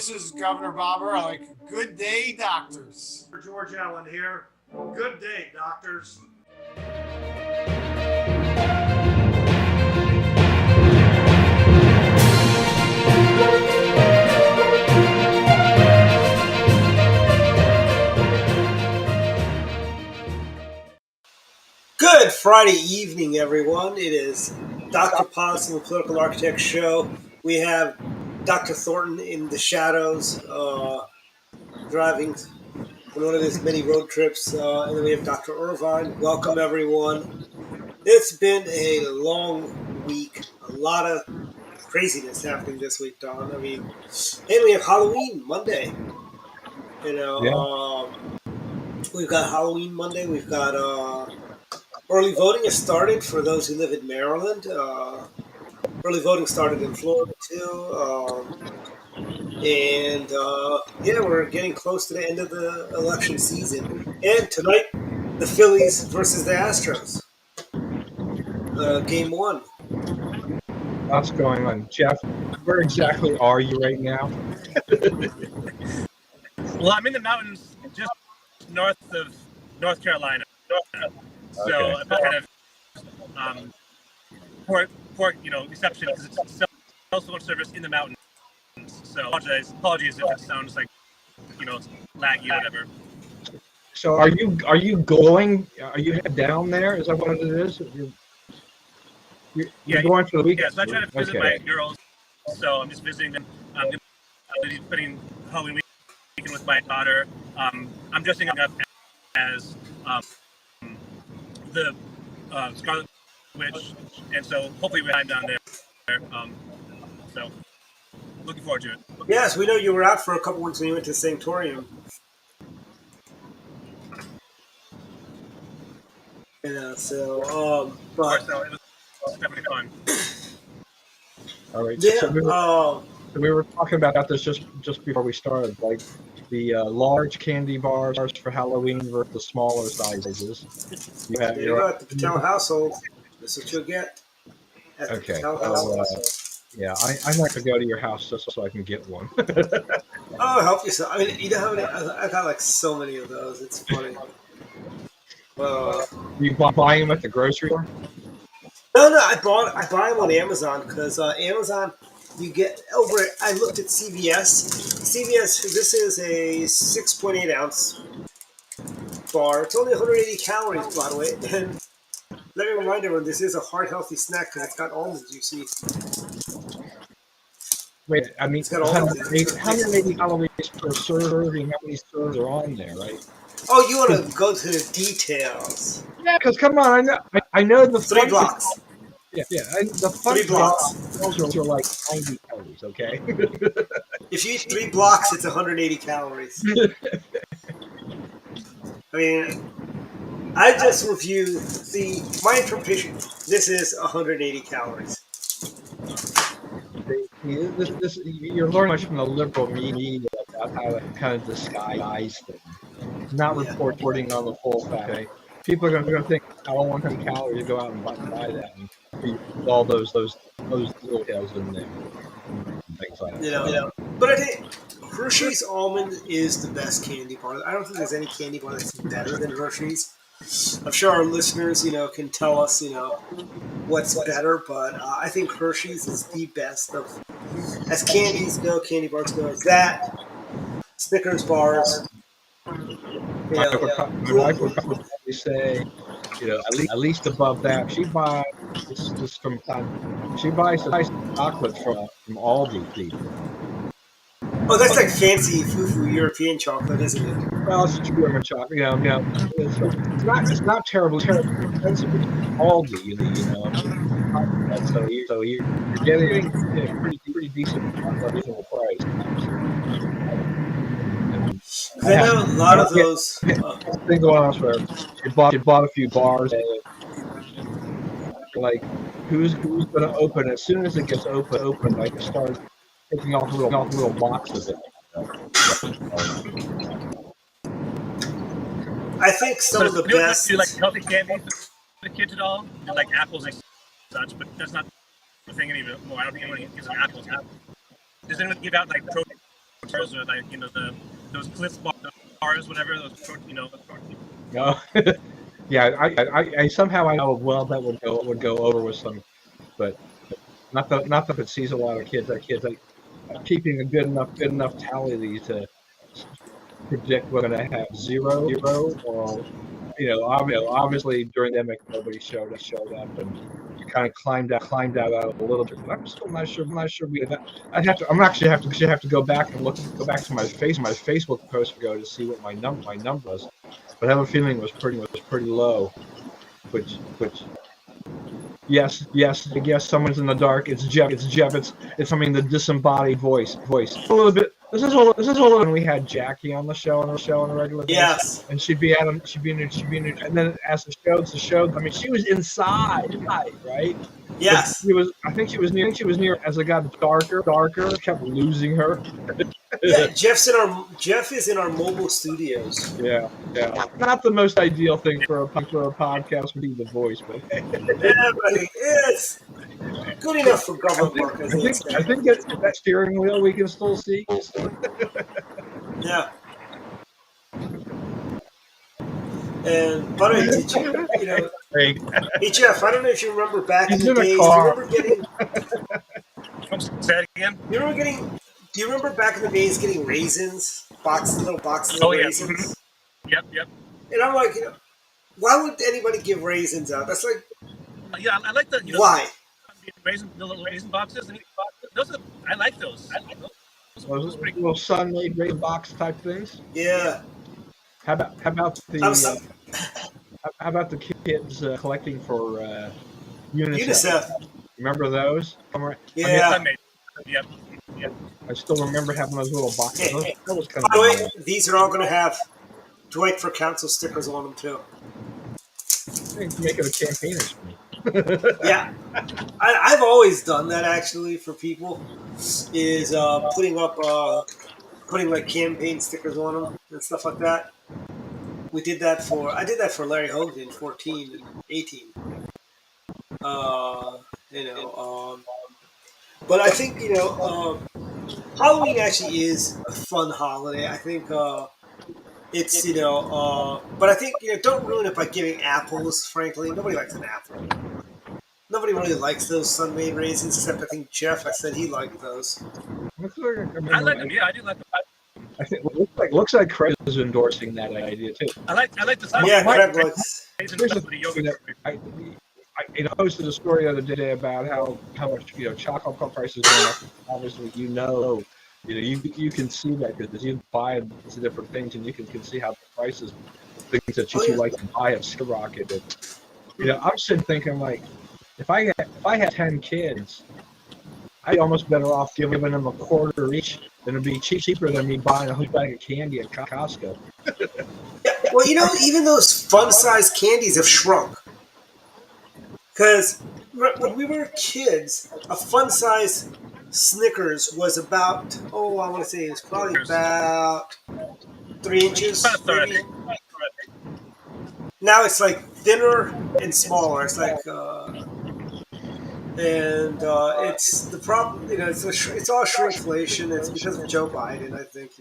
this is Governor Bobber. I like good day, doctors. George Allen here. Good day, doctors. Good Friday evening, everyone. It is Dr. Policy and Political Architect Show. We have Dr. Thornton in the shadows, driving on one of his many road trips. And then we have Dr. Irvine. Welcome, everyone. It's been a long week. A lot of craziness happening this week, Don. I mean, and we have Halloween Monday. We've got Halloween Monday. We've got early voting has started for those who live in Maryland. Early voting started in Florida too. We're getting close to the end of the election season. And tonight, the Phillies versus the Astros. Game one. What's going on, Jeff? Where exactly are you right now? Well, I'm in the mountains just north of North Carolina. So I'm kind of poor reception because it's cell phone service in the mountains. So apologies if it sounds like laggy or whatever. So are you going? Are you head down there? Is that what it is? You're going for the weekend? Yeah, so I try to visit my girls. So I'm just visiting them. I'm spending Halloween weekend with my daughter. I'm dressing up as the Scarlet Witch, and so hopefully we're down there. So looking forward to it. Yes, we know you were out for a couple weeks when you went to Sanctorium. But So it was definitely fun. All right. Yeah. So we were talking about this just before we started, like the large candy bars for Halloween versus the smaller sizes. You have at the Patel household. This is what you'll get. Okay. Yeah, I'm not gonna go to your house just so I can get one. I'll help you. I mean, you know how many? I got like so many of those. It's funny. You buy them at the grocery store? No, I buy them on Amazon because Amazon, you get over. I looked at CVS. CVS. This is a 6.8 ounce bar. It's only 180 calories, by the way. And let me remind everyone, this is a heart healthy snack because it's got almonds. You see. Wait, I mean, 180 calories per serving. How many serves are on there, right? Oh, you want to go to the details? Yeah, because come on, I know the 3 blocks. Yeah, the fun 3 blocks. Are like 90 calories. Okay. If you eat 3 blocks, it's 180 calories. I mean, I just reviewed my interpretation. This is 180 calories. You're learning much from the liberal media about how it kind of disguise things, not reporting on the full fact. Okay? People are going to think, I don't want 100 calories to go out and buy that, and with all those little details in there, and things like that. But I think Hershey's almond is the best candy bar. I don't think there's any candy bar that's better than Hershey's. I'm sure our listeners, can tell us, what's better, but I think Hershey's is the best of, as candies go, candy bars go. That Snickers bars. My wife would probably say, at least above that. She buys this from time. She buys the chocolate from Aldi. Oh, that's like fancy foo-foo European chocolate, isn't it? Well, it's German chocolate. It's not terribly expensive. Aldi, So you're getting a pretty decent, reasonable price. I know a lot of those. Thing going on where she bought a few bars. Like, who's going to open as soon as it gets open? Like, start taking off little boxes of it. I think some of the best. Do like healthy candy for the kids at all? Like apples and such, but that's not the thing anymore. I don't think anyone gives them apples. Does anyone give out like protein bars or like those Cliff bars, whatever those protein. No. Yeah, I somehow I know well that would go over with some, but not that it sees a lot of kids. Our kids like keeping a good enough tally to predict we're going to have zero, or obviously during the pandemic nobody showed up, and we kind of climbed out a little bit. But I'm still not sure. I'm not sure we. I'm actually have to go back and go back to my Facebook post to see what my number was. But I have a feeling it was pretty low, which yes, I guess someone's in the dark. It's Jeff. It's the disembodied voice. A little bit. This is all when we had Jackie on the show on a regular basis. Yes. And she'd be in it, and then as the show. I mean, she was inside, right? Yes. I think she was near as it got darker. Kept losing her. Yeah, Jeff is in our mobile studios. Yeah. Not the most ideal thing for a podcast with the voice, but it's good enough for government work. I think that steering wheel we can still see. Yeah. And by the way, did you hey Jeff, I don't know if you remember back in the days. Do you remember getting? Say that again. Do you remember back in the days getting raisins, little boxes of raisins? Yep. And I'm like, why would anybody give raisins out? That's like, yeah, I like that. Why? The little raisin boxes. I like those. Those little sun-made raisin box type things. Yeah. How about the kids collecting for UNICEF? Remember those? Yeah. Yep. I still remember having those little boxes. Hey. That was kind By of the way, these are all going to have Dwight for Council stickers on them too. Make it a campaign for me. Yeah, I've always done that actually for people. Is putting like campaign stickers on them and stuff like that. I did that for Larry Hogan in 14 and 18. But I think Halloween actually is a fun holiday. I think it's but I think don't ruin it by giving apples. Frankly, nobody likes an apple. Nobody really likes those sun-made raisins, except I think Jeff. I said he liked those. I like them. Yeah, I do like them. I think looks like Craig is endorsing that idea too. I like the sun. Yeah, Craig likes. Here's the thing I posted a story the other day about how much chocolate prices going up. Obviously, you can see that because you buy the different things, and you can see how the prices, things that you like to buy, have skyrocketed. I'm sitting thinking like, if I had 10 kids, I'd almost better off giving them a quarter each. Than it'd be cheaper than me buying a whole bag of candy at Costco. Yeah, well, even those fun-sized candies have shrunk. Because when we were kids, a fun-size Snickers was about, I want to say it was probably about 3 inches. Maybe. Now it's like thinner and smaller. It's like, it's the problem. It's all shrinkflation. It's because of Joe Biden, I think.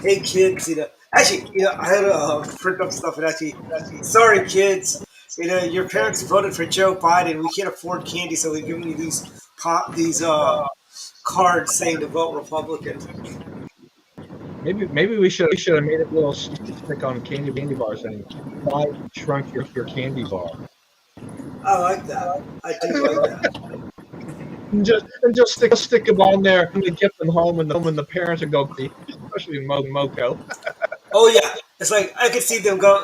Hey kids, actually, I had to print up stuff and actually, sorry kids. Your parents voted for Joe Biden. We can't afford candy, so we're giving you these cards saying to vote Republican. Maybe we should have made a little stick on candy bars saying, "Why shrunk your candy bar?" I like that. I do like that. And just stick them on there and get them home, and the parents would go, especially in Moco. Oh yeah, it's like I could see them go,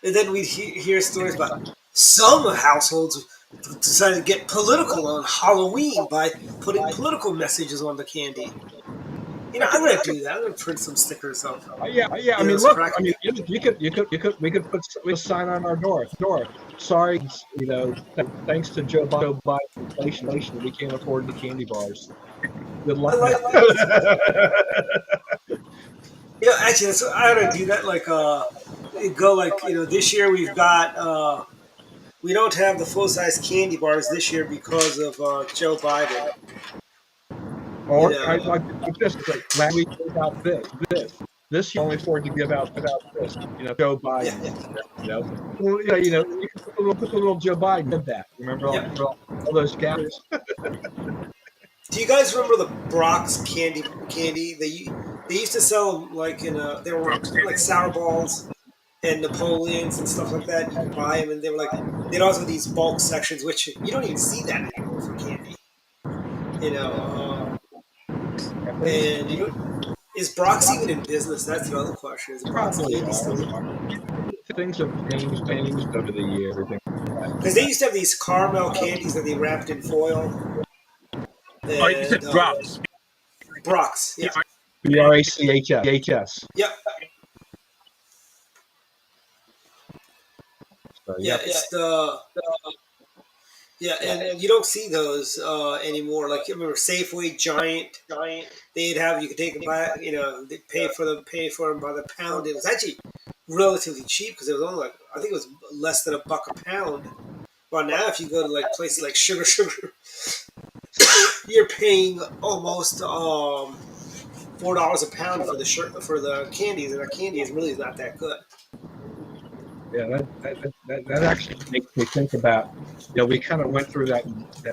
and then we'd hear stories about some households decided to get political on Halloween by putting political messages on the candy. I'm going to do that. I'm going to print some stickers up. Yeah. I mean, look. I mean, we could put a sign on our door. Sorry, thanks to Joe Biden inflation, we can't afford the candy bars. Good luck. Actually, I ought to do that. This year we've got. We don't have the full-size candy bars this year because of Joe Biden. Or You know. I like this. It's like last week gave out this you only afford to give out this. Joe Biden. Yeah. Well, you can put the little Joe Biden did that. Remember all those scatters? Do you guys remember the Brock's candy? They used to sell them like they were like sour balls and Napoleons and stuff like that. You could buy them, and they were like they'd also have these bulk sections, which you don't even see that anymore for candy. And is Brock's even in business? That's the other question. Is Brock's Probably candy still? things have changed over the years. Because they used to have these caramel candies that they wrapped in foil. Oh, you said Brock's. Brock's, yeah. BRACHS. Yep. So, Yeah, it's the and you don't see those anymore. Like you remember Safeway Giant, they'd have you could take them by they pay for them by the pound. It was actually relatively cheap because it was only like I think it was less than $1 a pound. But now if you go to like places like Sugar, you're paying almost $4 a pound for the candies, and the candy is really not that good. Yeah, that actually makes me think about, we kind of went through that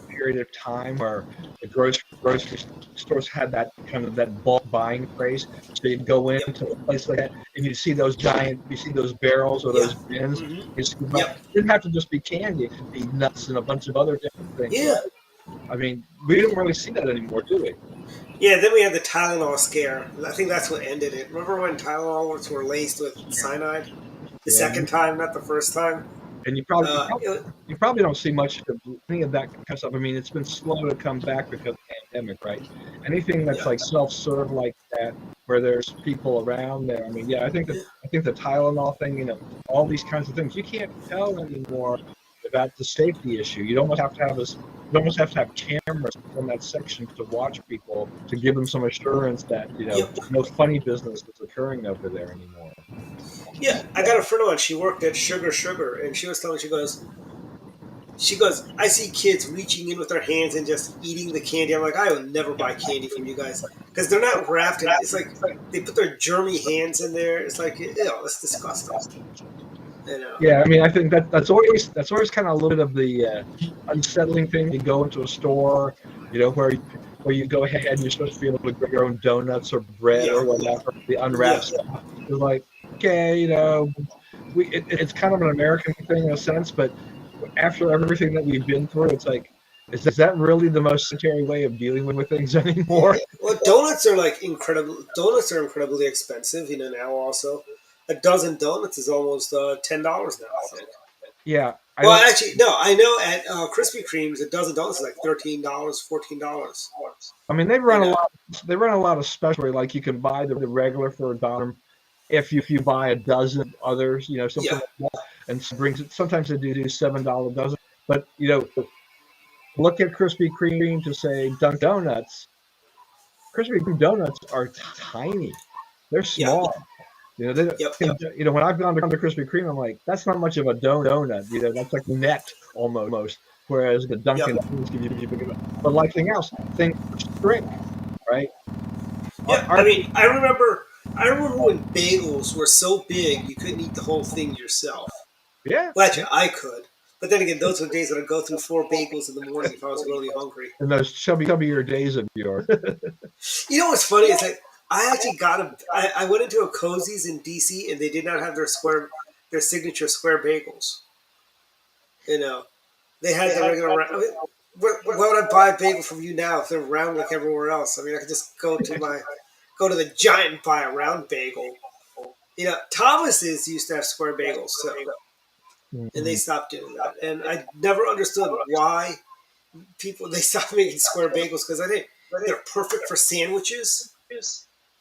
period of time where the grocery stores had that kind of that bulk buying craze. So you'd go into a place like that and you see those barrels or those bins. Mm-hmm. It didn't have to just be candy; it could be nuts and a bunch of other different things. Yeah. Right? I mean, we don't really see that anymore, do we? Yeah, then we had the Tylenol scare. I think that's what ended it. Remember when Tylenols were laced with cyanide? The second time, not the first time. And you probably don't see much of any of that kind of stuff. I mean, it's been slow to come back because of the pandemic, right? Anything that's like self-serve like that, where there's people around there. I mean, I think the Tylenol thing, all these kinds of things, you can't tell anymore about the safety issue. You almost have to have cameras in that section to watch people to give them some assurance that no funny business is occurring over there anymore. Yeah, I got a friend of mine. She worked at Sugar, and she was telling me, she goes, I see kids reaching in with their hands and just eating the candy. I'm like, I will never buy candy from you guys because they're not wrapped in. It's like they put their germy hands in there. It's like, that's disgusting. Yeah, I mean, I think that's always kind of a little bit of the unsettling thing. You go into a store, where you go ahead and you're supposed to be able to grow your own donuts or bread or whatever, the unwrapped stuff. You're like, okay, it's kind of an American thing in a sense, but after everything that we've been through, it's like, is that really the most sanitary way of dealing with things anymore? Well, donuts are incredibly expensive. Now also. A dozen donuts is almost $10 now, I think. Yeah. Well, actually, no. I know at Krispy Kreme's, a dozen donuts is like $13, $14. I mean, they run a lot. They run a lot of special, like you can buy the regular for $1 if you buy a dozen others, something like that, and sometimes they do $7 dozen. But look at Krispy Kreme to say Dunkin' Donuts. Krispy Kreme donuts are tiny. They're small. When I've gone to Krispy Kreme, I'm like, that's not much of a donut. That's like net almost. Whereas the Dunkin' Donuts give you big enough. But like anything else, things shrink, right? Yeah, I remember when bagels were so big you couldn't eat the whole thing yourself. Yeah. Well, actually, I could. But then again, those were days that I'd go through 4 bagels in the morning if I was really hungry. And those chubbier days of yours. You know what's funny? It's like, I actually I went into a Cozy's in DC and they did not have their signature square bagels. They had the regular round. I mean, why would I buy a bagel from you now if they're round like everywhere else? I mean, I could just go to the Giant and buy a round bagel. Thomas's used to have square bagels too, and they stopped doing that. And I never understood why they stopped making square bagels because I think they're perfect for sandwiches.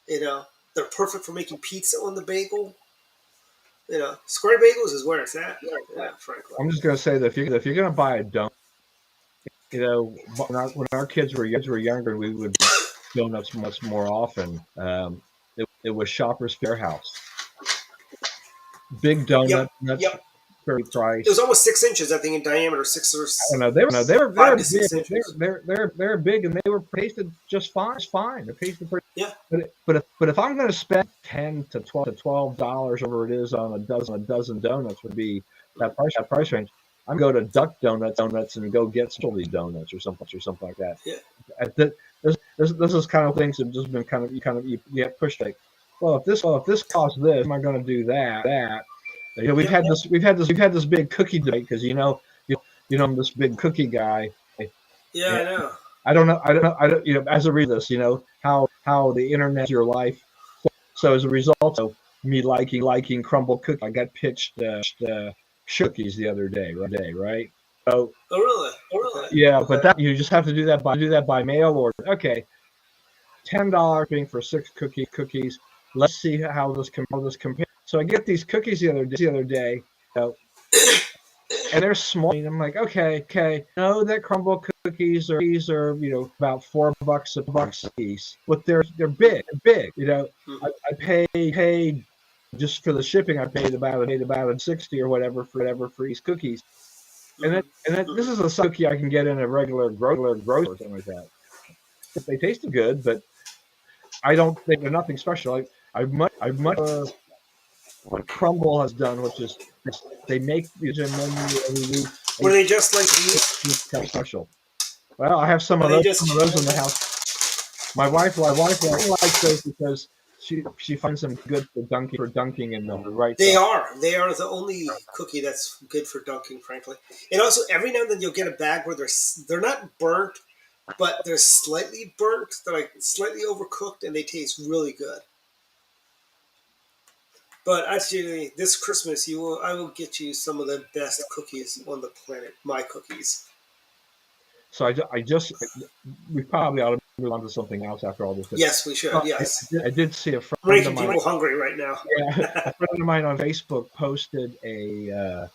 They're perfect for making pizza on the bagel. Square bagels is where it's at. Frankly. I'm just gonna say that if you're gonna buy a donut, when our kids were younger, we would buy donuts much more often. It was Shoppers Fair House. Big donut, fairly priced. It was almost 6 inches, I think, in diameter. 6 or I don't know. They were 5 to big. 6 inches. They're big, and they were tasted just fine. They tasted pretty. Yeah. But if I'm going to spend $10 to $12, whatever it is on a dozen donuts would be that price range. I'm going to go to Duck Donuts and go get specialty donuts or something like that. Yeah. This is kind of things that have just been kind of you get pushed like, well, if this costs this, am I going to do that? You know, we've had this big cookie debate because you know I'm this big cookie guy. Yeah, I know. I don't know. You know, as a reader, this, you know how the internet is your life. So as a result of me liking crumble cookies, I got pitched cookies the other day, right? So Oh, really? Oh, really? yeah, but that you just have to do that by mail order. Okay, $10 being for 6 cookies. Let's see how this compares. So I get these cookies the other day, you know, and they're small. And I'm like, okay, know that crumble cookies are you know about $4 a piece, but they're big. You know, I paid just for the shipping. I paid about $60 or whatever for these cookies. And then this is a cookie I can get in a regular grocery or something like that. They tasted good, but I don't think they're nothing special. I've much what Crumble has done, which is they make these menu every week. Were they just like these? Special. Well, I have some of those in the house. My wife likes those because she finds them good for dunking in the right. They are the only cookie that's good for dunking, frankly. And also, every now and then you'll get a bag where they're not burnt, but they're slightly burnt. They're like slightly overcooked, and they taste really good. But actually, this Christmas, I will get you some of the best cookies on the planet. My cookies. So we probably ought to move on to something else after all this. Yes, we should. Yes. I did see a friend Making of mine. people hungry right now. Yeah, a friend of mine on Facebook posted his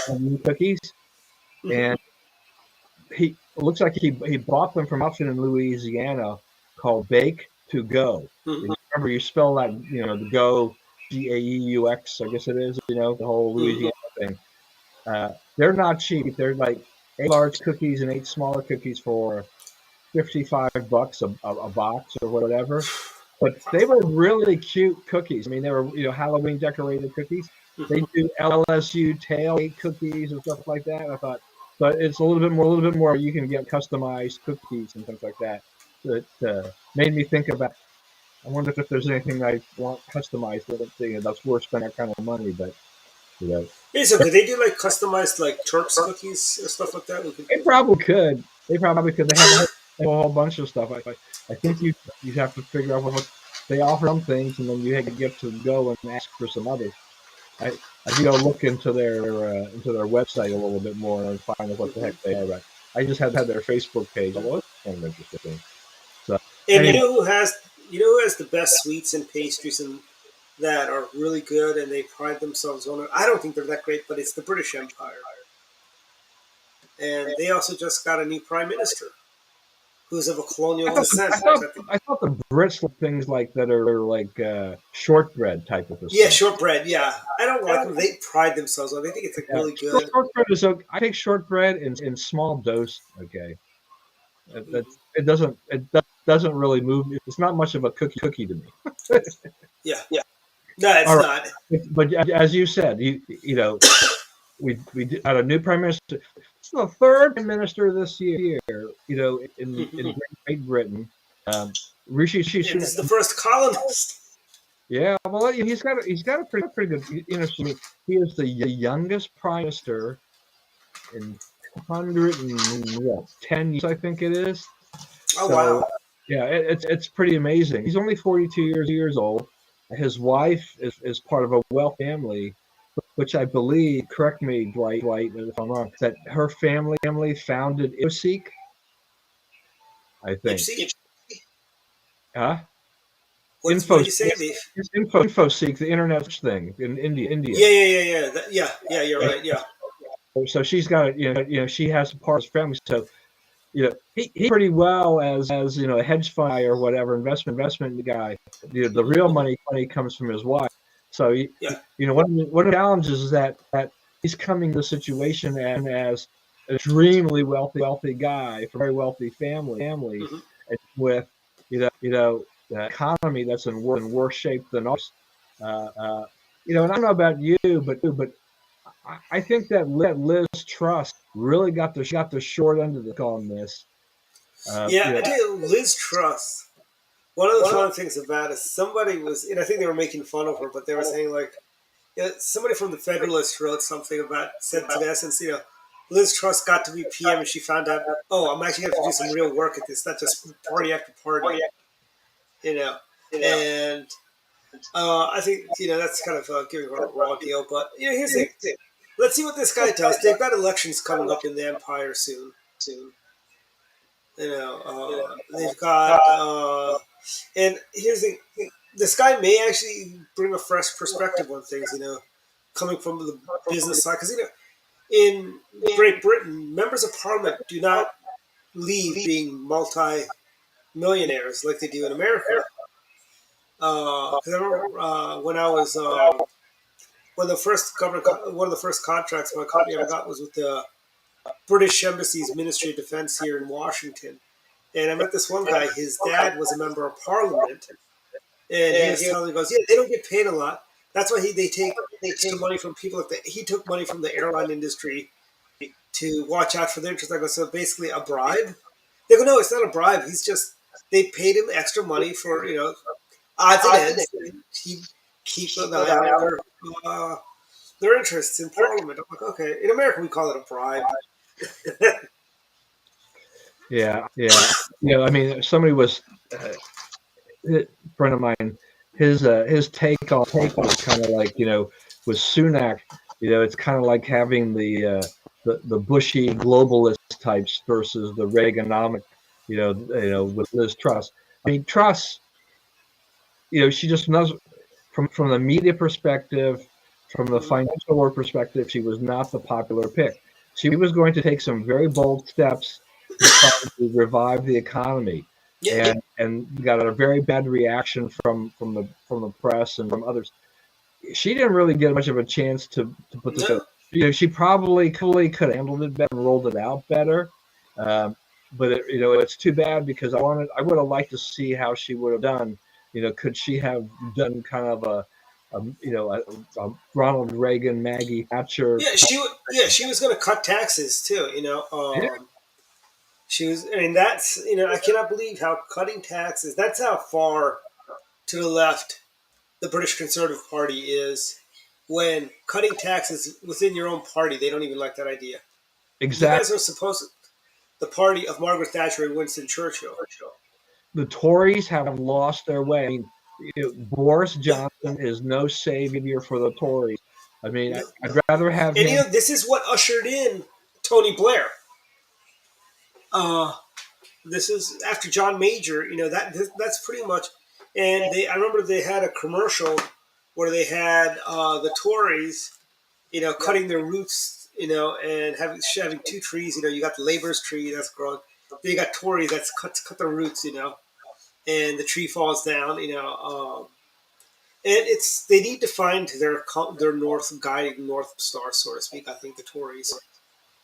Halloween cookies, and it looks like he bought them from an outfit in Louisiana called Bake to Go. Mm-hmm. Remember, you spell that, you know, the Go, Gaeux, I guess it is, you know, the whole Louisiana thing. They're not cheap. They're like 8 large cookies and 8 smaller cookies for $55 a box or whatever. But they were really cute cookies. I mean, they were, you know, Halloween decorated cookies. They do LSU tailgate cookies and stuff like that. I thought, but it's a little bit more. You can get customized cookies and things like that. That made me think about. I wonder if there's anything I want customized that's worth spending that kind of money. But you know, so could they do like customized like Turks cookies or stuff like that? They probably could. They have a whole bunch of stuff. I think you have to figure out what they offer some things, and then you get to go and ask for some others. I think I'll look into their website a little bit more and find out what the heck they are. But I just had their Facebook page. It was kind of interesting. So, and anyway. you know who has the best sweets and pastries and that are really good, and they pride themselves on it. I don't think they're that great, but it's the British Empire, and they also just got a new prime minister who's of a colonial descent. I thought the Brits look things like that are like shortbread type of stuff. Yeah, shortbread. Yeah, I don't like them. They pride themselves on it. I think it's like really good. Shortbread is okay. I take shortbread in small dose. Okay, it doesn't really move. It's not much of a cookie to me. Yeah. No, it's not. But as you said, you know, we had a new prime minister. It's the 3rd prime minister this year. You know, in Great Britain, Rishi Sunak. This is the first colonist. Yeah, well, he's got a pretty good. You know, he is the youngest prime minister in 110 years, I think it is. Oh, wow. Yeah, it's pretty amazing. He's only 42 years old. His wife is part of a wealthy family, which I believe, correct me, Dwight, if I'm wrong, that her family founded InfoSeek, I think. Huh? What did you say? InfoSeek, the internet thing in India. Yeah. You're right. Yeah. So she's got, you know, she has part of his family. So, you know, he pretty well as you know, a hedge fund guy or whatever, investment guy. The real money comes from his wife. So Yeah. one of the challenges is that he's coming to the situation as an extremely wealthy guy from a very wealthy family, Mm-hmm. with the economy that's in worse shape than ours. And I don't know about you, but I think that Liz Truss really got the short end of the stick on this. Yeah, I tell you, Liz Truss. One of the fun things about it, somebody was, and I think they were making fun of her, but they were saying like, somebody from the Federalist wrote something about, said to the essence, Liz Truss got to be PM and she found out, oh, I'm actually going to have to do some real work at this, not just party after party, And I think, that's kind of giving her a raw deal. But, here's the thing. Let's see what this guy does. They've got elections coming up in the Empire soon. They've got, and here's the thing. This guy may actually bring a fresh perspective on things, coming from the business side. Because, in Great Britain, members of parliament do not leave being multi-millionaires like they do in America. Because I remember when I was one of the first contracts my company ever got was with the British Embassy's Ministry of Defense here in Washington, and I met this one guy. His dad was a member of Parliament, and he was telling me, he goes, "Yeah, they don't get paid a lot. That's why they take extra money from people like that. He took money from the airline industry to watch out for their interest." I go, "So basically a bribe?" They go, "No, it's not a bribe. He's just they paid him extra money for odds and ends. He keep an eye on their interests in Parliament." I'm like, okay. In America, we call it a bribe. Yeah. I mean, somebody was a friend of mine. His take on was kind of like with Sunak. It's kind of like having the bushy globalist types versus the Reaganomic. With Liz Truss. I mean, Truss. She just knows from the media perspective, from the financial world perspective, she was not the popular pick. She was going to take some very bold steps to try to revive the economy, and got a very bad reaction from the press and from others. She didn't really get much of a chance to put this. She probably could have handled it better and rolled it out better. But it's too bad because I would have liked to see how she would have done. Could she have done kind of a Ronald Reagan, Maggie Thatcher? She was going to cut taxes too. She was. I mean, that's I cannot believe how cutting taxes. That's how far to the left the British Conservative Party is. When cutting taxes within your own party, they don't even like that idea. Exactly. You guys are supposed to, the party of Margaret Thatcher and Winston Churchill. The Tories have lost their way. I mean, Boris Johnson is no savior for the Tories. I mean, I'd rather have him. And this is what ushered in Tony Blair. This is after John Major. That's pretty much. And I remember they had a commercial where they had the Tories, cutting their roots, and having two trees. You got the labor's tree that's growing. Then you got Tories that's cut the roots, and the tree falls down, and they need to find their guiding north star, so to speak. I think the Tories.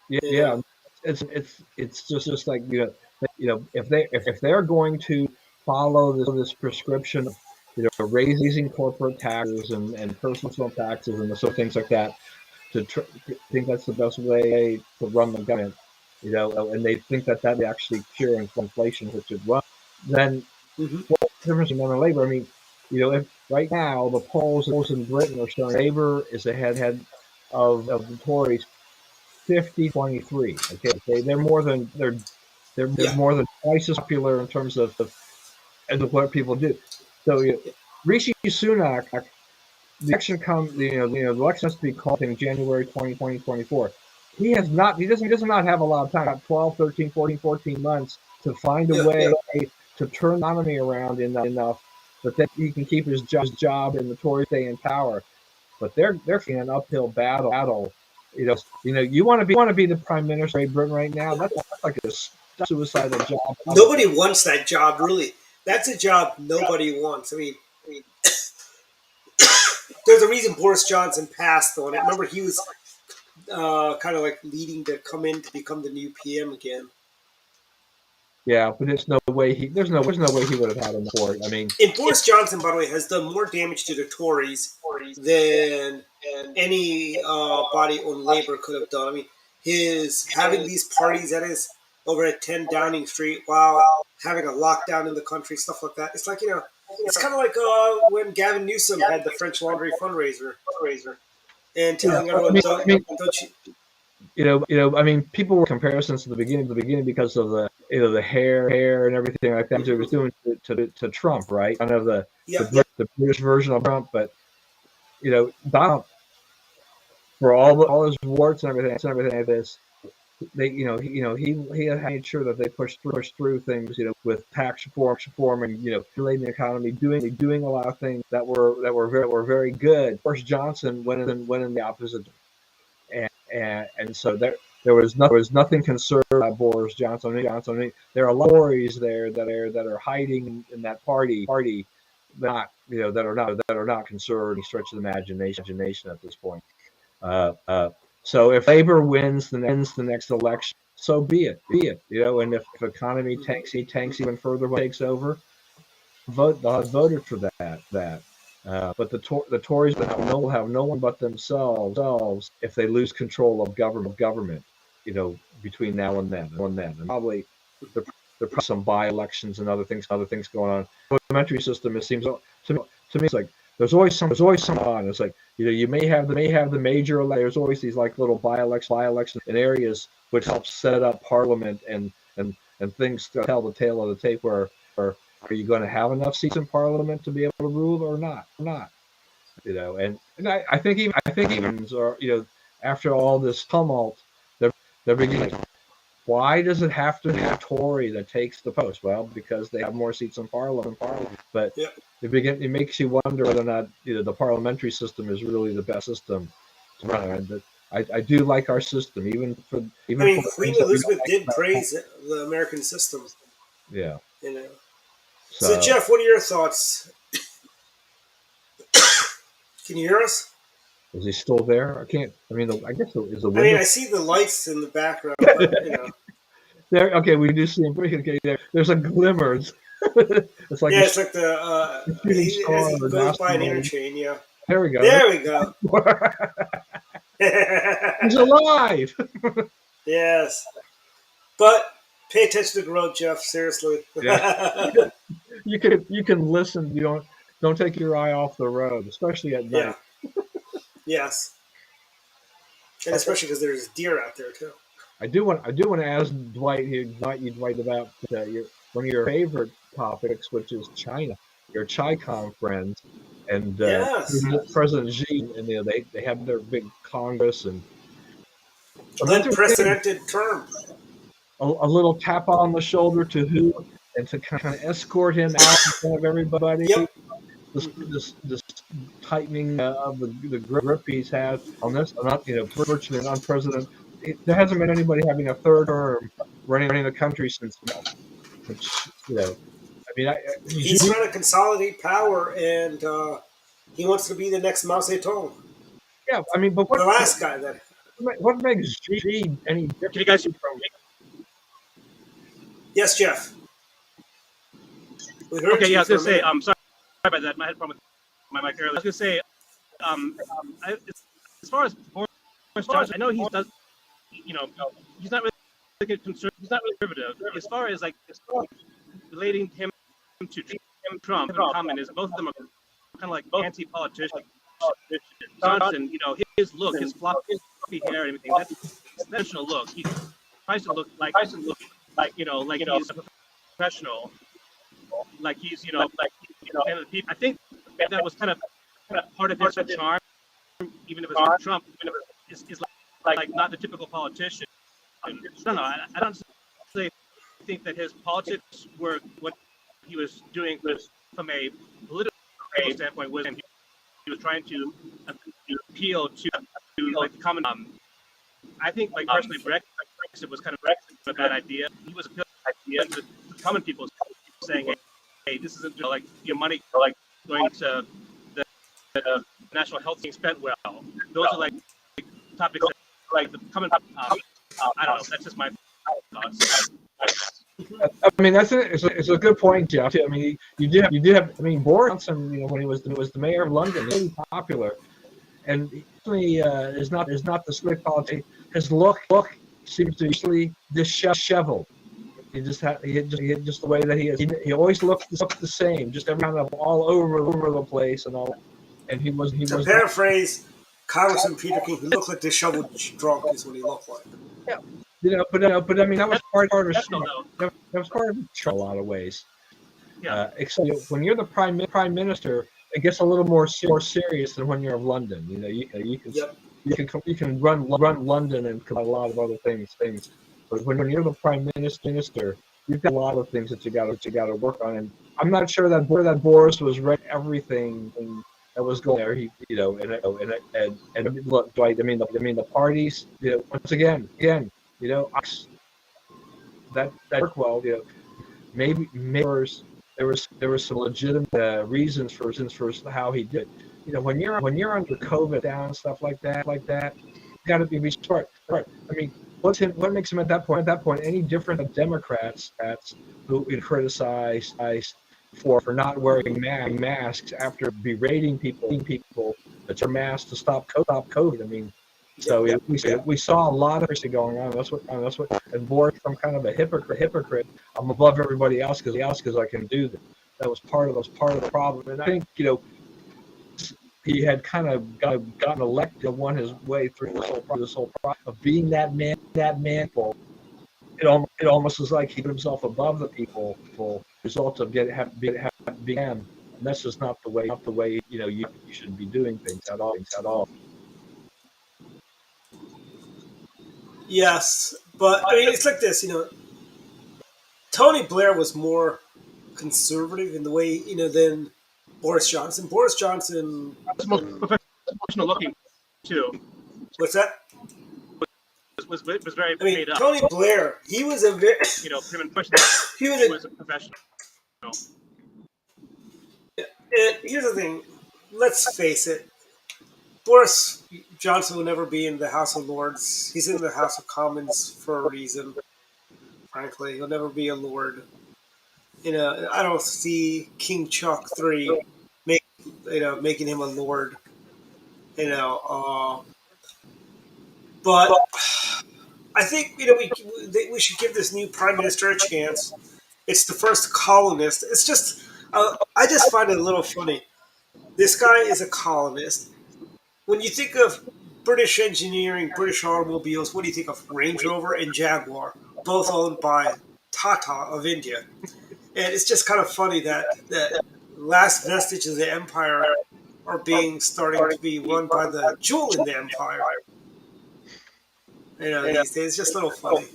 Yeah. It's just like if they're going to follow this prescription, raising corporate taxes and personal taxes and so things like that, I think that's the best way to run the government, and they think that actually cure inflation, which it will. Then what's the difference in men and labor? I mean, if right now the polls in Britain are showing Labour is ahead of the Tories 50-23. Okay, they're more than more than twice as popular in terms of what people do. So Rishi Sunak, the election the election has to be called in January 2024. He does not have a lot of time, about 12, 13, 14 months to find a way to turn the economy around enough that he can keep his job and the Tories stay in power. But they're fighting an uphill battle. You want to be the prime minister of Britain right now. That's like a suicidal job. Nobody wants that job, really. That's a job nobody wants. I mean, there's a reason Boris Johnson passed on it. Remember, he was kind of like leading to come in to become the new PM again. Yeah, but there's no way he would have had him for it. I mean, And Boris Johnson, by the way, has done more damage to the Tories than any body on Labour could have done. I mean, his having these parties at his over at 10 Downing Street while having a lockdown in the country, stuff like that. It's like, it's kind of like when Gavin Newsom had the French Laundry fundraiser and telling everyone, don't you? I mean, people were comparisons to the beginning because of the hair and everything like that. It was doing to Trump, right? Kind of the British version of Trump, but Donald, for all his warts and everything like this, he made sure that they pushed through things, with tax reform and regulating the economy, doing a lot of things that were very good. Boris Johnson went in the opposite, and so there was nothing conservative about Boris Johnson. There are a lot of Tories there that are hiding in that party, not that are not conservative any stretch of the imagination at this point. So if Labor wins the next election, so be it. And if the economy tanks even further when it takes over, voted for that. But the Tories will have no one but themselves if they lose control of government, between now and then. And probably there probably some by-elections and other things going on. The parliamentary system, it seems to me it's like there's always something on. It's like you may have the major. There's always these like little by-elections in areas which help set up Parliament and things to tell the tale of the tape where. Are you going to have enough seats in Parliament to be able to rule or not? And I think even after all this tumult, they're beginning. Why does it have to be a Tory that takes the post? Well, because they have more seats in Parliament. But it makes you wonder whether or not the parliamentary system is really the best system to run. And I do like our system, even. I mean, Queen Elizabeth did praise the American system. Yeah. So, Jeff, what are your thoughts? Can you hear us? Is he still there? I can't. I mean, I guess is the window. I mean, I see the lights in the background. But, There. Okay, we do see him. Okay, there's a glimmer. It's like it's like as he goes by an interchange. Yeah. There we go. There we go. He's alive. Yes, but pay attention to the road, Jeff. Seriously. Yeah. You can listen. You don't take your eye off the road, especially at night. Yeah. Yes. And especially because there's deer out there too. I do want to ask Dwight about one of your favorite topics, which is China. Your ChiCom friends, and President Xi, and they have their big Congress and unprecedented term. A little tap on the shoulder to who, and to kind of escort him out in front of everybody. Yep. This tightening of the grip he's had on this, virtually an unprecedented. There hasn't been anybody having a third term running the country since, which I mean, he's trying to consolidate power, and he wants to be the next Mao Zedong. Yeah, I mean, but the last guy that. What makes Xi any different? Can you guys hear me? Yes, Jeff. Okay, yeah, I was going to say, sorry about that. I had a problem with my mic earlier. I was going to say, as far as Boris Johnson, I know he does, he's not really conservative. He's not really conservative. As far as relating him to Trump and comment is both of them are kind of like anti-politicians. Johnson, his look, his fluffy hair and everything, that's a professional look. He tries to look like he's a professional. Like he's, I think that was kind of part of his charm, even if it's with Trump, is like not the typical politician. I don't know. I don't think that his politics were what he was doing from a political standpoint was he was trying to appeal to like the common. I think personally, Brexit was kind of a bad idea. He was appealing to the common people, saying, "Hey, this isn't like your money going to national health being spent well. Those are like topics that like the common. I don't know. That's just my thoughts. I mean, it's a good point, Jeff. I mean, you did have. I mean, Boris Johnson, when he was the mayor of London, he was really popular, and he certainly is not the slick politician. His look seems to be usually disheveled. He had just the way that he is. He always looked the same, just every kind of all over the place and all. And he was. To paraphrase Congressman Peter King, he looked like disheveled drunk is what he looked like. Yeah. But I mean, that was part of the show. That was part of the show in a lot of ways. Yeah. Except when you're the prime minister, it gets a little more serious than when you're of London. You can run London and a lot of other things. But when you're the prime minister, you've got a lot of things that you got to work on. And I'm not sure that Boris was ready everything that was going there. And look, Dwight. I mean the parties. Once again, that worked well. Maybe there was some legitimate reasons for how he did. When you're under COVID down and stuff like that, you got to be smart. I mean, what makes him at that point any different than Democrats who criticized for not wearing masks after berating people that wear masks to stop COVID. I mean, so we saw a lot of things going on. That's what and Boris, I'm kind of a hypocrite. I'm above everybody else because I can do that. That was part of the problem. And I think he had kind of gotten elected, won his way through this whole process of being that man. It almost was like he put himself above the people. Result of being him, and that's just not the way you should be doing things at all. Yes, but I mean, it's like this. Tony Blair was more conservative in the way than Boris Johnson. Boris Johnson Most professional looking too. What's that? Was very I mean, made up. Tony Blair, he was a very Him and Bush, he was a professional. And here's the thing. Let's face it. Boris Johnson will never be in the House of Lords. He's in the House of Commons for a reason. Frankly, he'll never be a Lord. I don't see King Chuck III making him a Lord. But I think we should give this new Prime Minister a chance. It's the first colonist. It's just I just find it a little funny. This guy is a colonist. When you think of British engineering, British automobiles, what do you think of? Range Rover and Jaguar, both owned by Tata of India. And it's just kind of funny that last vestiges of the empire are starting to be run by the jewel in the empire. These days, it's just a little funny.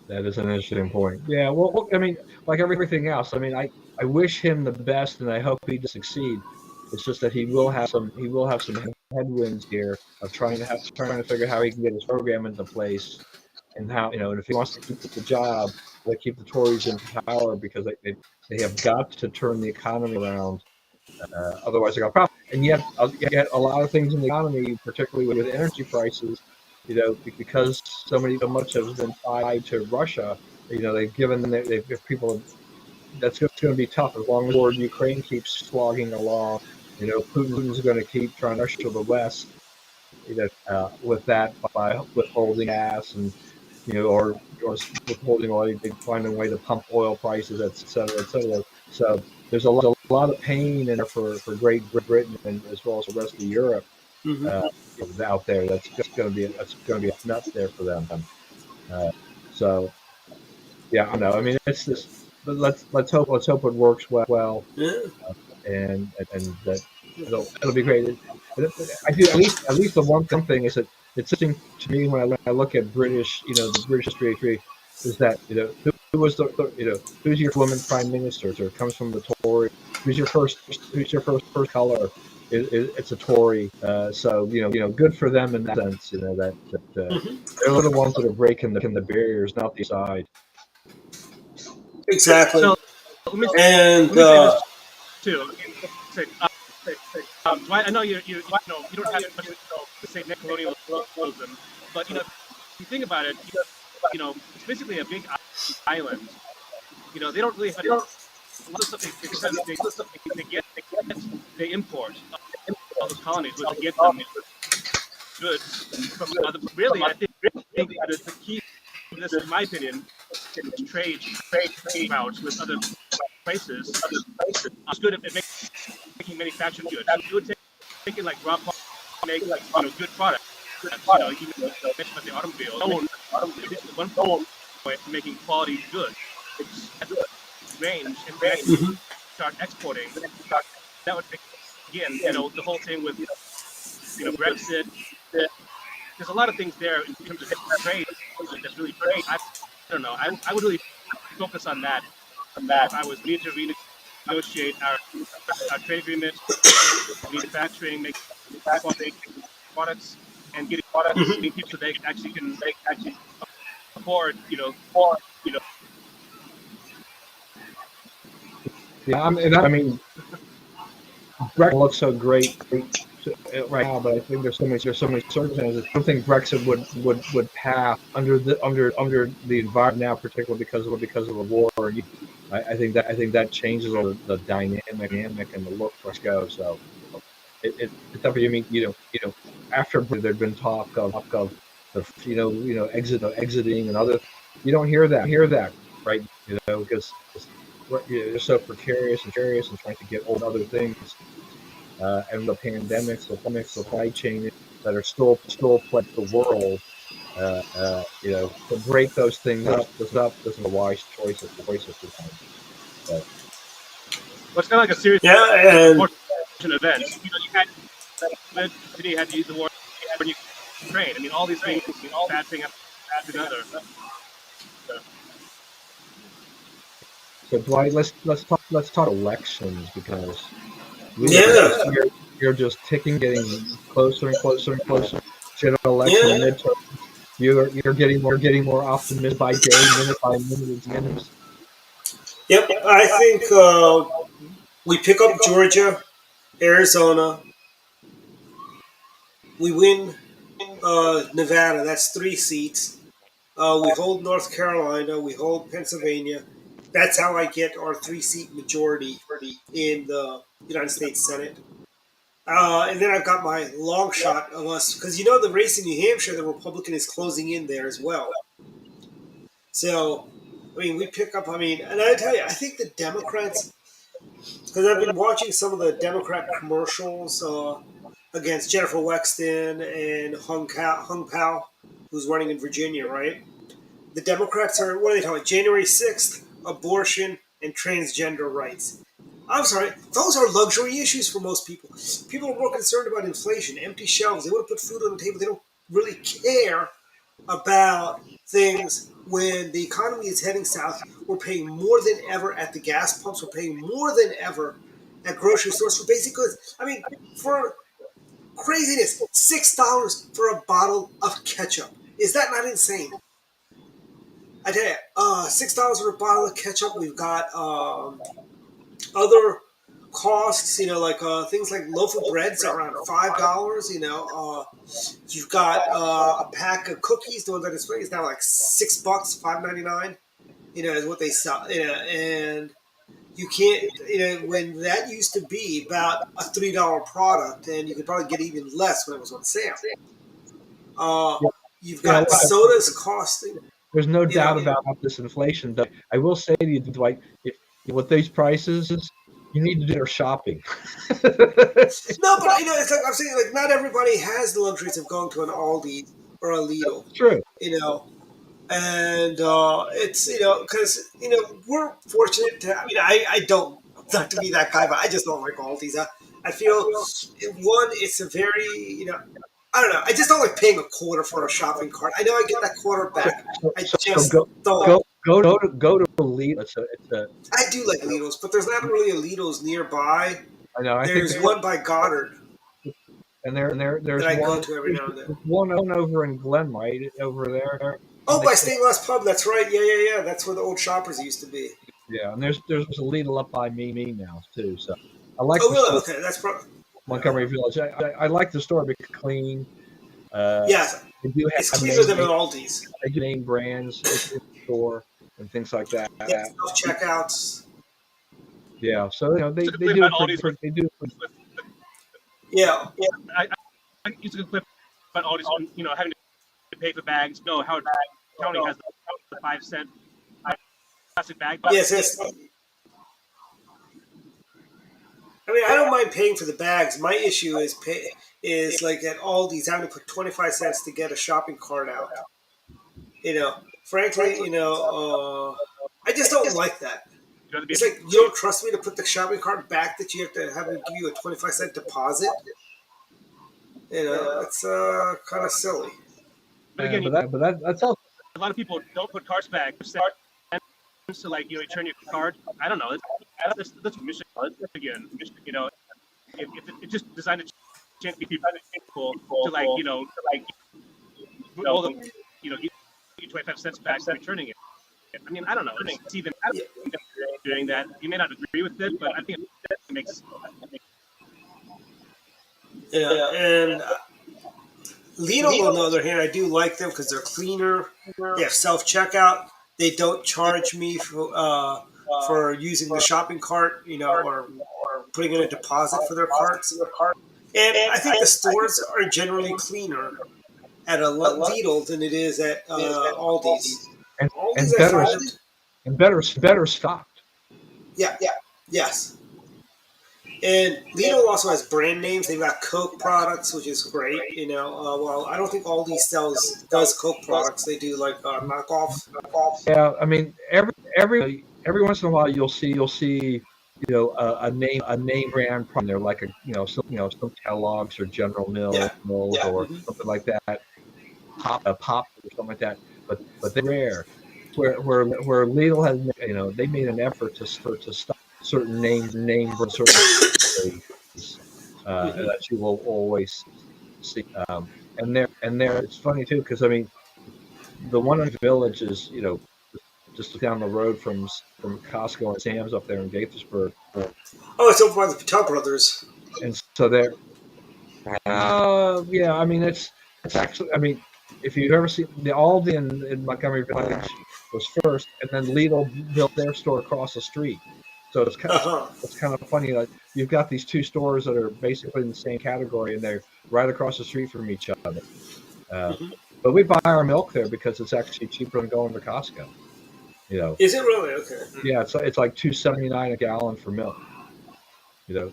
That is an interesting point. Yeah, well, I mean, like everything else, I mean, I wish him the best, and I hope he does succeed. It's just that he will have some headwinds here of trying to figure out how he can get his program into place, and how and if he wants to keep the job, keep the Tories in power, because they have got to turn the economy around. Otherwise, they got problems. And yet a lot of things in the economy, particularly with energy prices, because so much has been tied to Russia. They've people. That's going to be tough as long as war in Ukraine keeps slogging along. Putin's going to keep trying to pressure the West. With that by withholding gas and or withholding oil, finding a way to pump oil prices, et cetera, et cetera. So there's a lot of pain in there for Great Britain and as well as the rest of Europe. Out there, that's going to be nuts there for them. So yeah, I know. I mean, it's just, but let's hope it works well, and that it'll be great. I do at least the one thing is that it's interesting to me when I look at British, the British history, is that who was who's your woman prime minister? So it comes from the Tory. Who's your first color? It's a Tory. So good for them in that sense. That they're the ones that are breaking the barriers, not the side. Exactly. So let me and say this too. Dwight, I know you don't have much to say colonialism, but if you think about it, it's basically a big island. They don't really have a lot of stuff they get they import all those colonies was to get them goods from other. Really, I think that the key to this, in my opinion, is trade routes with other places. It's good at making manufactured goods. It would take it like raw make good products. You mentioned about the automobile. At least at one point making quality goods. At range and Mhm. start exporting. That would make, again, the whole thing with Brexit. There's a lot of things there in terms of trade that's really great. I don't know. I would really focus on that. If I was need to renegotiate our trade agreement, manufacturing, make quality products, and getting Mhm. people so they actually can afford, Yeah, I mean, Brexit looks so great right now, but I think there's so many circumstances. I don't think Brexit would pass under the environment now, particularly because of the war. I think that changes all the dynamic and the look for us go. So it's definitely. I mean, after there'd been talk of the exiting and other. You don't hear that right. Because they're so precarious and trying to get old other things, and the pandemics, supply chain that are still plaguing the world. To break those things up, this is a wise choice at the time. But what's kind of like a series Yeah, of and unfortunate events. You had COVID, then you had the war in Ukraine. I mean, all these things, bad thing after another. so Dwight, let's talk elections because yeah, you're just getting closer and closer and closer. General election, yeah. midterm. You're getting more optimistic by day, minute by minute. It's minutes. Yep. I think we pick up Georgia, Arizona. We win Nevada. That's 3 seats. We hold North Carolina. We hold Pennsylvania. That's how I get our 3 seat majority in the United States Senate. And then I've got my long shot of us because the race in New Hampshire, the Republican is closing in there as well. So, I mean, we pick up. I mean, and I tell you, I think the Democrats, because I've been watching some of the Democrat commercials against Jennifer Wexton and Hung Pao, who's running in Virginia, right? The Democrats are, what are they talking about? January 6th, abortion, and transgender rights. I'm sorry, those are luxury issues for most people. People are more concerned about inflation, empty shelves. They want to put food on the table. They don't really care about things when the economy is heading south. We're paying more than ever at the gas pumps. We're paying more than ever at grocery stores for basic goods. I mean, for craziness, $6 for a bottle of ketchup. Is that not insane? I tell you, $6 for a bottle of ketchup. We've got other costs. Like things like loaf of breads are around $5. You've got a pack of cookies. The one that is now like $6, $5.99. Is what they sell. And you can't. When that used to be about a $3 product, and you could probably get even less when it was on sale. Uh, Yeah, you've yeah. got sodas costing. There's no You know, doubt about this inflation. But I will say to you, Dwight, if with these prices, you need to do your shopping. no, but it's like I'm saying, like not everybody has the luxuries of going to an Aldi or a Lidl. True. You know, and it's because we're fortunate to. I mean, I don't not to be that guy, but I just don't like Aldi's. I feel one, it's a very I don't know. I just don't like paying a quarter for a shopping cart. I know I get that quarter So, back. I so just don't. go to Lidl. It's a. I do like Lidl's, but there's not really a Lidl's nearby. I know. I think There's one by Goddard that there's I go to every now and then. one over in Glen, right over there. Oh, by Stainless Pub. That's right. Yeah. That's where the old Shoppers used to be. Yeah, and there's a Lidl up by me now too. So I like Oh, the really? store. Okay, that's probably. Montgomery Village. I like the store because it's clean. Yes, They do it's have cleaner than an Aldi's. they do name brands in the store and things like that. Yeah, self checkouts. Yeah, so they It's a do complaint about Aldi's. they do. Yeah, I used to complain about Aldi's, having to pay for bags. No, Howard County has the 5 cent plastic bag. yes, yes. I mean, I don't mind paying for the bags. My issue is like at Aldi's having to put 25 cents to get a shopping cart out. Frankly, I just don't like that. It's like you don't trust me to put the shopping cart back that you have to have them give you a 25-cent deposit. It's kind of silly. But again, that's all. a lot of people don't put carts back. So you return your card. I don't know. That's Michigan. It's just designed to change people to all the give you 25 cents back for returning it. I mean, I don't know. I see them doing that. You may not agree with it, but I think it makes. And Lidl, on the other hand, I do like them because they're cleaner. They have self checkout. They don't charge me for using the shopping cart, or putting in a deposit for their carts. And I think the stores are generally cleaner at a Lidl than it is at Aldi's. And Aldi's, better stocked. Yeah, yes. And Lidl also has brand names. They've got Coke products, which is great. Well, I don't think Aldi does Coke products. They do like knockoffs. Yeah, I mean every once in a while you'll see a name brand from there, like some Kellogg's or General Mills or something like that, pop or something like that. But they're rare. Where Lidl has they made an effort to stop certain name for certain that you will always see. And there it's funny too because I mean the one in the village is just down the road from Costco and Sam's up there in Gaithersburg. Oh, it's over by the Patel brothers. And so there, yeah, I mean it's actually, I mean, if you've ever seen the Aldi in Montgomery Village was first, and then Lidl built their store across the street. So it's kind of funny that you've got these two stores that are basically in the same category, and they're right across the street from each other. But we buy our milk there because it's actually cheaper than going to Costco. Is it really? Okay. Yeah, it's like $2.79 a gallon for milk.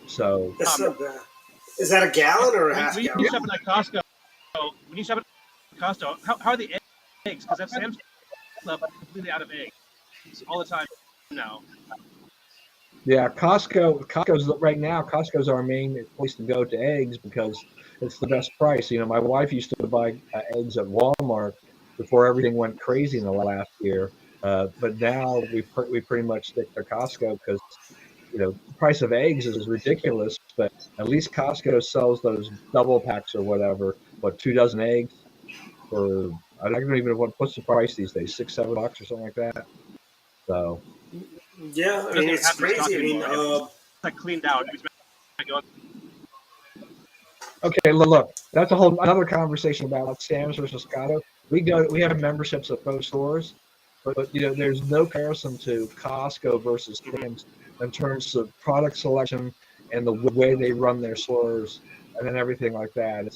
So that's not bad. Is that a gallon or a half gallon? When you shop at Costco, how are the eggs? Because that Sam's Club is completely out of eggs all the time now. Yeah, Costco's right now. Costco's our main place to go to eggs because it's the best price. My wife used to buy eggs at Walmart before everything went crazy in the last year. But now we pretty much stick to Costco because the price of eggs is ridiculous. But at least Costco sells those double packs or whatever. 2 dozen eggs for I don't even know what's the price these days, $6-7 or something like that. So. Yeah, I mean it's crazy. I mean, it's like cleaned out. Okay, look, that's a whole another conversation about Sam's versus Costco. We have memberships at both stores, but there's no comparison to Costco versus Sam's in terms of product selection and the way they run their stores and then everything like that.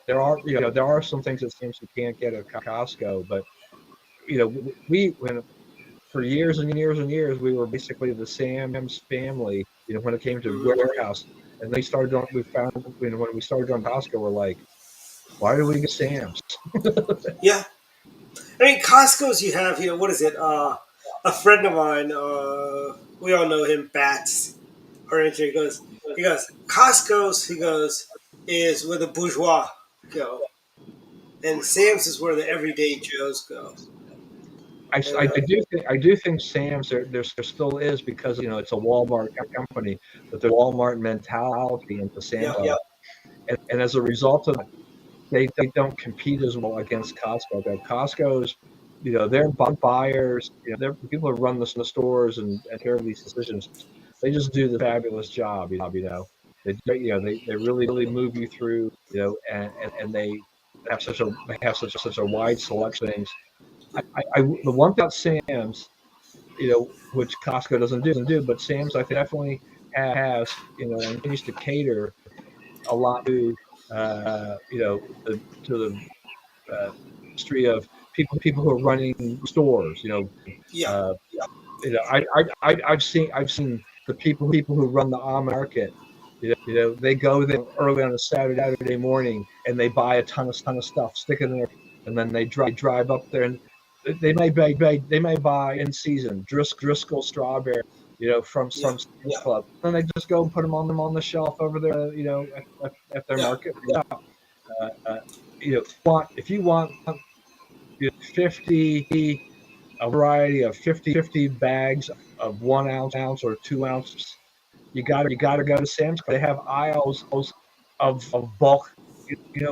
There are some things that Sam's you can't get at Costco, but for years and years and years, we were basically the Sam's family, when it came to warehouse. And they started on, we found, when we started on Costco, we're like, why do we get Sam's? Yeah. I mean, Costco's you have, what is it? A friend of mine, we all know him, Bats. He goes, Costco's, is where the bourgeois go. And Sam's is where the everyday Joes go. I do think Sam's there still is because it's a Walmart company, but the Walmart mentality into Sam's, and as a result of they don't compete as well against Costco. Costco's, they're buyers, they're people who run the stores and care of these decisions. They just do the fabulous job, They really move you through, and they have such a wide selection of things. The one thing about Sam's, which Costco doesn't do, but Sam's I think definitely has, and continues to cater a lot to, to the industry of people who are running stores. Yeah. Uh, I've seen the people who run the market. They go there early on a Saturday morning and they buy a ton of stuff, stick it in there, and then they drive up there and they may buy in season Driscoll strawberry, from Yeah. Sam's Club. Then they just go and put them on the shelf over there, at their Yeah. market. Yeah. Uh, if you want 50 a variety of 50 bags of 1 ounce or 2 ounces. You gotta go to Sam's Club. They have aisles of bulk,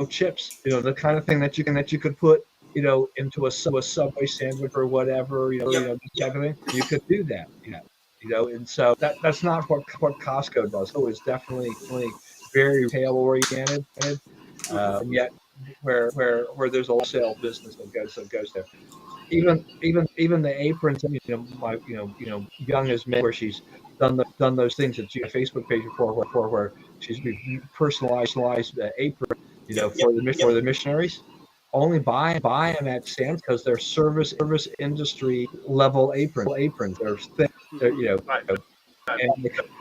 chips. The kind of thing that you could put, into a Subway sandwich or whatever. Yep. This type of thing. You could do that. And so that's not what Costco does. Costco is definitely very retail oriented, and yet where there's a wholesale business that goes there. Even the aprons, my Young has made where she's done those things that you have a Facebook page where she's personalized the apron, Yep. for the missionaries. Only buy them at Sam's because they're service industry level aprons. They're thick. They're, Right.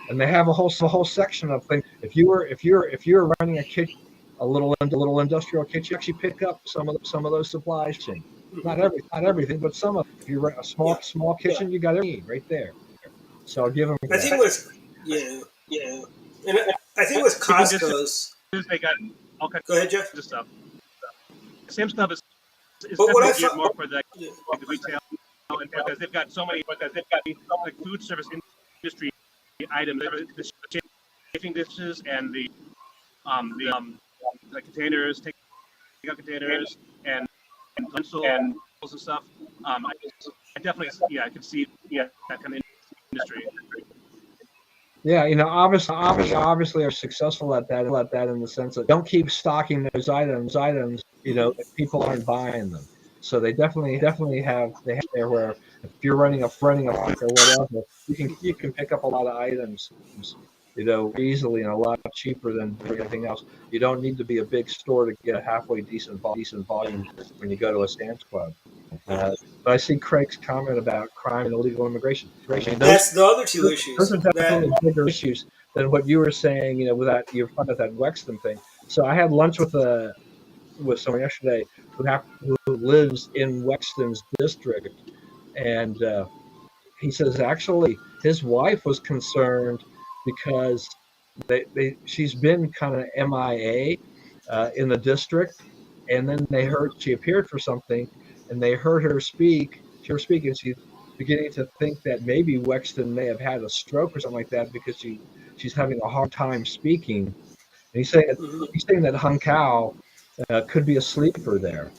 and they have a whole section of things. If you're running a little industrial kitchen, you actually pick up some of those supplies. Not everything, but some of it. If you rent a Yeah. small kitchen, you got everything right there. So I'll give them I think that. with yeah, and I think with The thing is, Costco's. they got all kinds Go ahead, Jeff. of stuff. Sam's Club is But what I definitely geared found, more for the yeah, retail, and because they've got so many, like food service industry items, the chafing dishes and the containers, takeout containers, and utensil and stuff. I definitely, I could see that kind of industry. Yeah, obviously are successful at that in the sense that don't keep stocking those items, if people aren't buying them. So they definitely have there where if you're running a fund or whatever, you can pick up a lot of items, easily and a lot cheaper than everything else. You don't need to be a big store to get a halfway decent volume when you go to a Sam's Club. But I see Craig's comment about crime and illegal immigration. Those that's the other two those issues are that. definitely bigger issues than what you were saying. With that you're talking about that Wexton thing. So I had lunch with someone yesterday who lives in Wexton's district, and he says actually his wife was concerned because she's been kind of MIA in the district, and then they heard she appeared for something, and they heard her speak. She was speaking. She's beginning to think that maybe Wexton may have had a stroke or something like that because she's having a hard time speaking. And Mhm. he's saying that Hung Kao could be a sleeper there.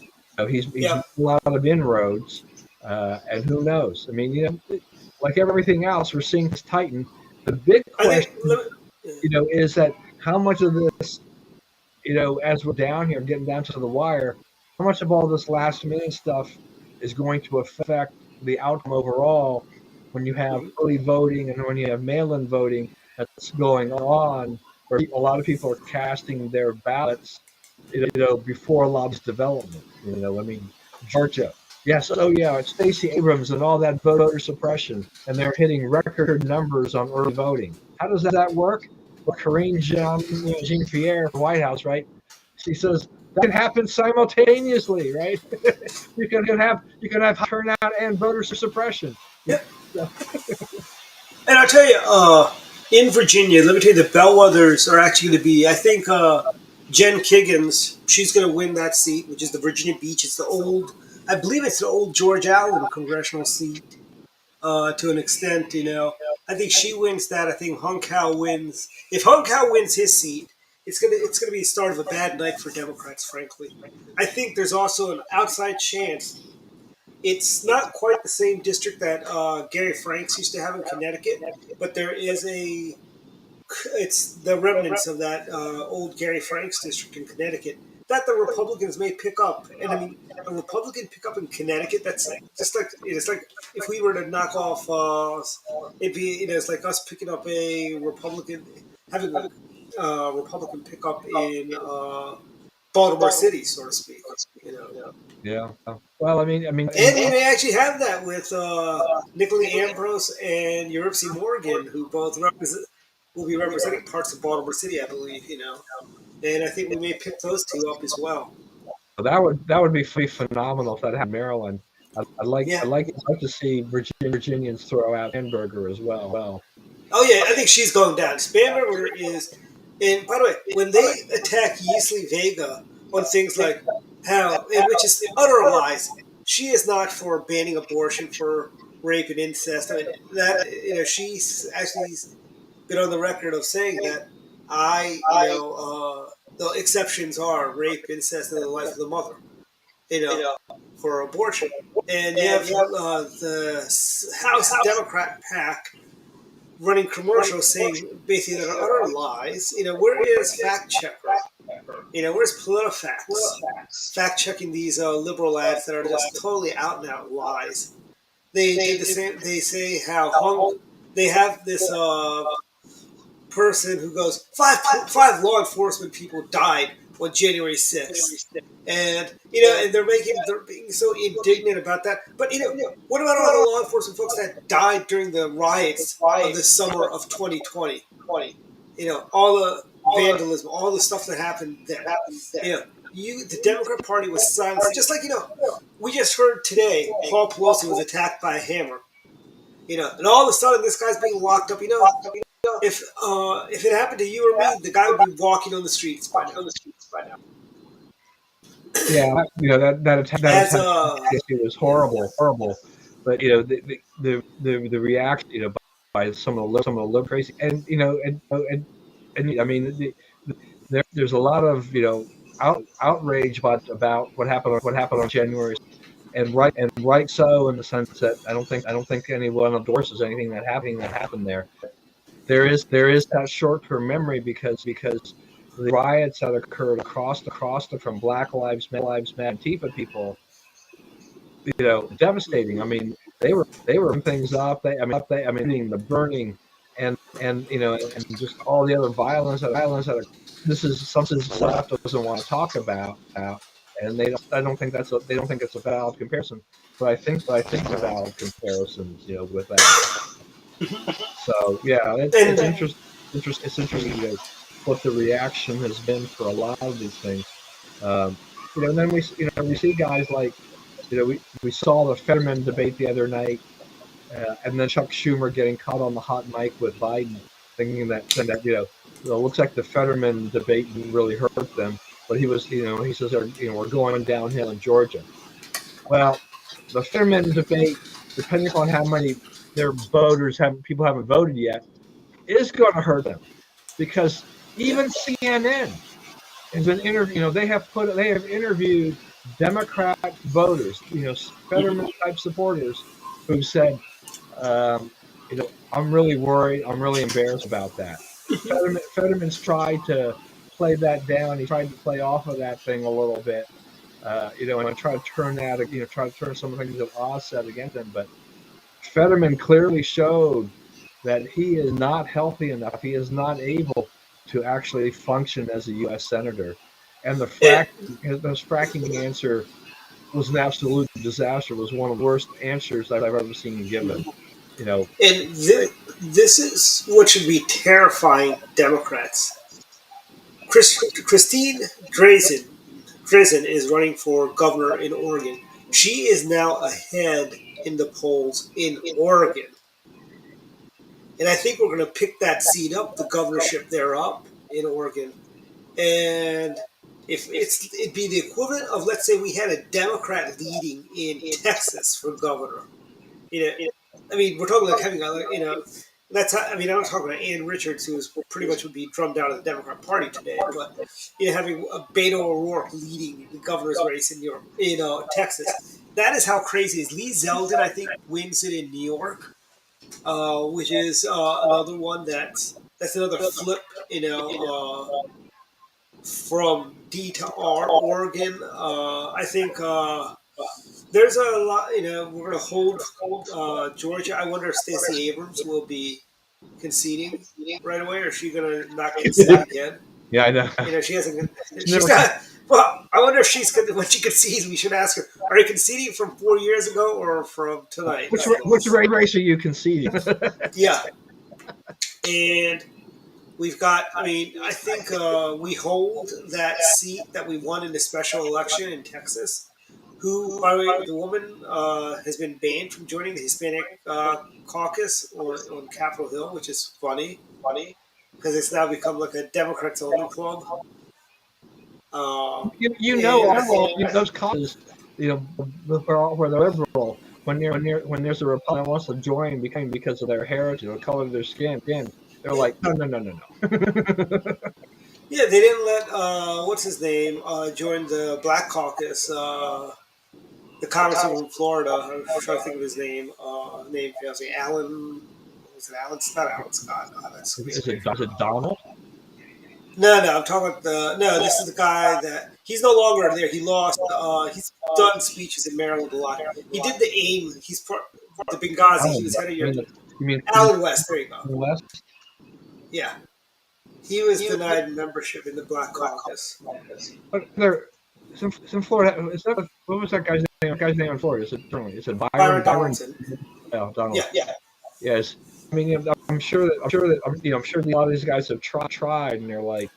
He's Yeah, made a lot of inroads, and who knows? I mean, like everything else, we're seeing this tighten. The big I think. question, is that how much of this, as we're down here, getting down to the wire, how much of all this last minute stuff is going to affect the outcome overall when you have Mhm. early voting and when you have mail-in voting that's going on, where a lot of people are casting their ballots, before a lot of this development. I mean, Georgia. Yes, oh yeah, it's Stacey Abrams and all that voter suppression, and they're hitting record numbers on early voting. How does that work? Well, Karine Jean-Pierre, the White House, right? She says that can happen simultaneously, right? you can have turnout and voter suppression. Yeah. So, And I'll tell you, in Virginia, let me tell you, the bellwethers are actually going to be. I think Jen Kiggins, she's going to win that seat, which is the Virginia Beach. It's the old, I believe it's the old George Allen congressional seat. To an extent, I think she wins that. I think Hung Kao wins. If Hung Kao wins his seat, it's gonna be the start of a bad night for Democrats. Frankly, I think there's also an outside chance. It's not quite the same district that Gary Franks used to have in Connecticut, but there is a it's the remnants of that old Gary Franks district in Connecticut that the Republicans may pick up. And I mean, a Republican pick up in Connecticut, that's just like it's like if we were to knock off, it'd be it's like us picking up a Republican, having a Republican pick up in Baltimore City, so to speak. You know. Yeah. Well, And we may actually have that with Nicolai Ambrose and Eurypsy Morgan, who both will be representing parts of Baltimore City, I believe. And I think we may pick those two up as well. that would be phenomenal if that happened in Maryland. Yeah. I'd like to see Virginians throw out Hamburger as well. Oh yeah, I think she's going down. Spanberger is, and by the way, when they attack Yeasley Vega on things like how, and which is utter lies, she is not for banning abortion, for rape and incest. I mean that she's actually been on the record of saying that the exceptions are rape, incest, and the life of the mother. For abortion, and you have the House Democrat PAC running commercials saying basically that are utter lies. Where is fact checker? Where's PolitiFacts fact checking these liberal ads that are just totally out and out lies? They did the same. They say how they have this person who goes five law enforcement people died on January 6th. And and they're being so indignant about that. But what about all the law enforcement folks that died during the riots of the summer of 2020? All the vandalism, all the stuff that happened there. The Democrat Party was silent. Just like we just heard today, Paul Pelosi was attacked by a hammer. And all of a sudden this guy's being locked up. If it happened to you or me, the guy would be walking on the streets by now. Yeah, that attack was horrible. But the reaction, by some of the liberal crazy, and I mean, there's a lot of outrage about what happened on January, and right so, in the sense that I don't think anyone endorses anything that happened there. There is that short-term memory because the riots that occurred across from Black Lives Matter, Antifa people, devastating. I mean, they were putting things up. The burning, and just all the other violence that this is something the left doesn't want to talk about, and I don't think it's a valid comparison. But I think the valid comparisons, with that. So yeah, it's interesting. It's interesting what the reaction has been for a lot of these things. And then we see guys like we saw the Fetterman debate the other night, and then Chuck Schumer getting caught on the hot mic with Biden, thinking that it looks like the Fetterman debate really hurt them, but he says we're going downhill in Georgia. Well, the Fetterman debate, depending on how many their voters people haven't voted yet, is going to hurt them, because even CNN has been they have interviewed Democrat voters, Fetterman type supporters, who said, I'm really worried, I'm really embarrassed about that. Fetterman's tried to play that down. He tried to play off of that thing a little bit, and try to turn some of the things that Oz said against him, but Fetterman clearly showed that he is not healthy enough. He is not able to actually function as a U.S. senator. And the fracking answer was an absolute disaster. It was one of the worst answers I've ever seen given. And this is what should be terrifying Democrats. Christine Drazan is running for governor in Oregon. She is now ahead in the polls in Oregon. And I think we're going to pick that seat up, the governorship there up in Oregon. And it'd be the equivalent of, let's say we had a Democrat leading in Texas for governor. We're talking like having I'm not talking about Ann Richards, who pretty much would be drummed out of the Democrat Party today, but having a Beto O'Rourke leading the governor's race in Texas. That is how crazy it is. Lee Zeldin, I think, wins it in New York, which is another one that's that's another flip, from D to R, Oregon. I think there's a lot. We're going to hold Georgia. I wonder if Stacey Abrams will be conceding right away, or is she going to not concede again? Yeah, I know. She hasn't. She's Never- not. Well, I wonder if she's when she concedes. We should ask her: are you conceding from 4 years ago or from tonight? Which race are you conceding? Yeah, and we've got. I mean, I think we hold that seat that we won in the special election in Texas. Who, by the way, the woman has been banned from joining the Hispanic caucus on Capitol Hill, which is funny because it's now become like a Democrats only club. Those colleges, where they're liberal, when there's a Republican that wants to join because of their heritage or the color of their skin, they're like, no. Yeah, they didn't let what's his name join the Black Caucus. The congressman from Florida. I'm trying to think of his name. Name fails me. Alan. Was it Alan? It's not Alan Scott. Is it Donald? No. I'm talking about No, this is the guy that he's no longer there. He lost. He's done speeches in Maryland a lot. He did the AIM. He's the Benghazi. He was head of your. You mean Alan West? There you go. West? Yeah, he was denied membership in the Black Caucus. But there, some Florida. What was that guy's name? Guy's name in Florida? Is it Byron Donaldson. Oh, Donald. Yeah. Yes. I mean, I'm sure that a lot of these guys have tried, and they're like,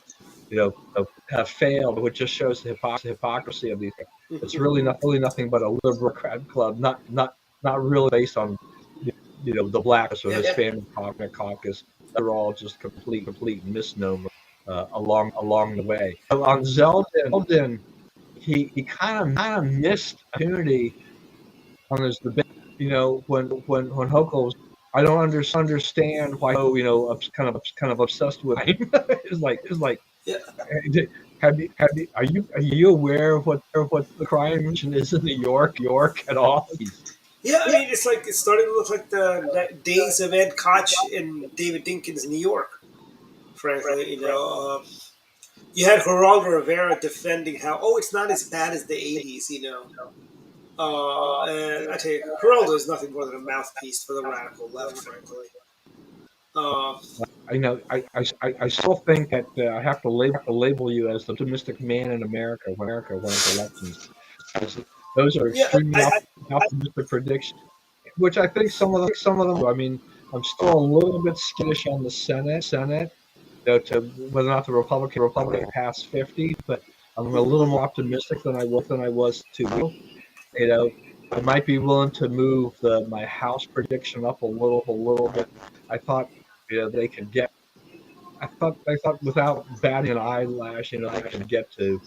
have failed, which just shows the hypocrisy of these. It's really nothing but a liberal club, not really based on the blacks or Hispanic caucus. They're all just complete misnomer along the way. On Zeldin, he kind of missed opportunity on this debate. When Hochul was, I don't understand why kind of obsessed with him. it's like yeah. Are you aware of what the crime is in New York at all? Yeah, I mean, it's starting to look like the days of Ed Koch and David Dinkins in New York. Frankly, you had Geraldo Rivera defending how it's not as bad as the '80s, and I tell you, Geraldo is nothing more than a mouthpiece for the radical left, frankly. I know. I still think that I have to label you as the optimistic man in America when wins elections. Those are extremely optimistic predictions, which I think some of them. I mean, I'm still a little bit skittish on the Senate. To whether or not the Republican passed 50, but I'm a little more optimistic than I was 2 weeks. I might be willing to move my House prediction up a little bit. I thought they could get. I thought without batting an eyelash, they could get to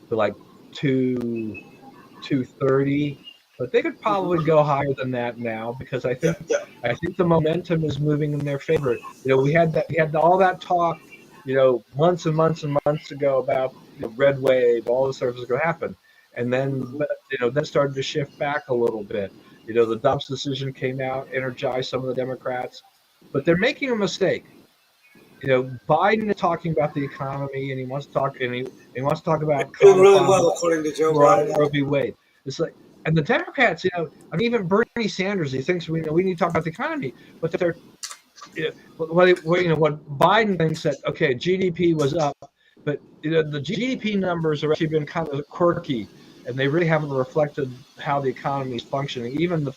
like 230, but they could probably go higher than that now because I think the momentum is moving in their favor. We had all that talk, months and months and months ago about red wave, all this stuff was going to happen, and then then started to shift back a little bit. The Dobbs decision came out, energized some of the Democrats, but they're making a mistake. Biden is talking about the economy, and he wants to talk about doing really well according to Joe Biden. Roe v. Wade. It's like, and the Democrats, even Bernie Sanders, he thinks we need to talk about the economy, but they're, what Biden thinks that GDP was up, but the GDP numbers have actually been kind of quirky, and they really haven't reflected how the economy is functioning. Even the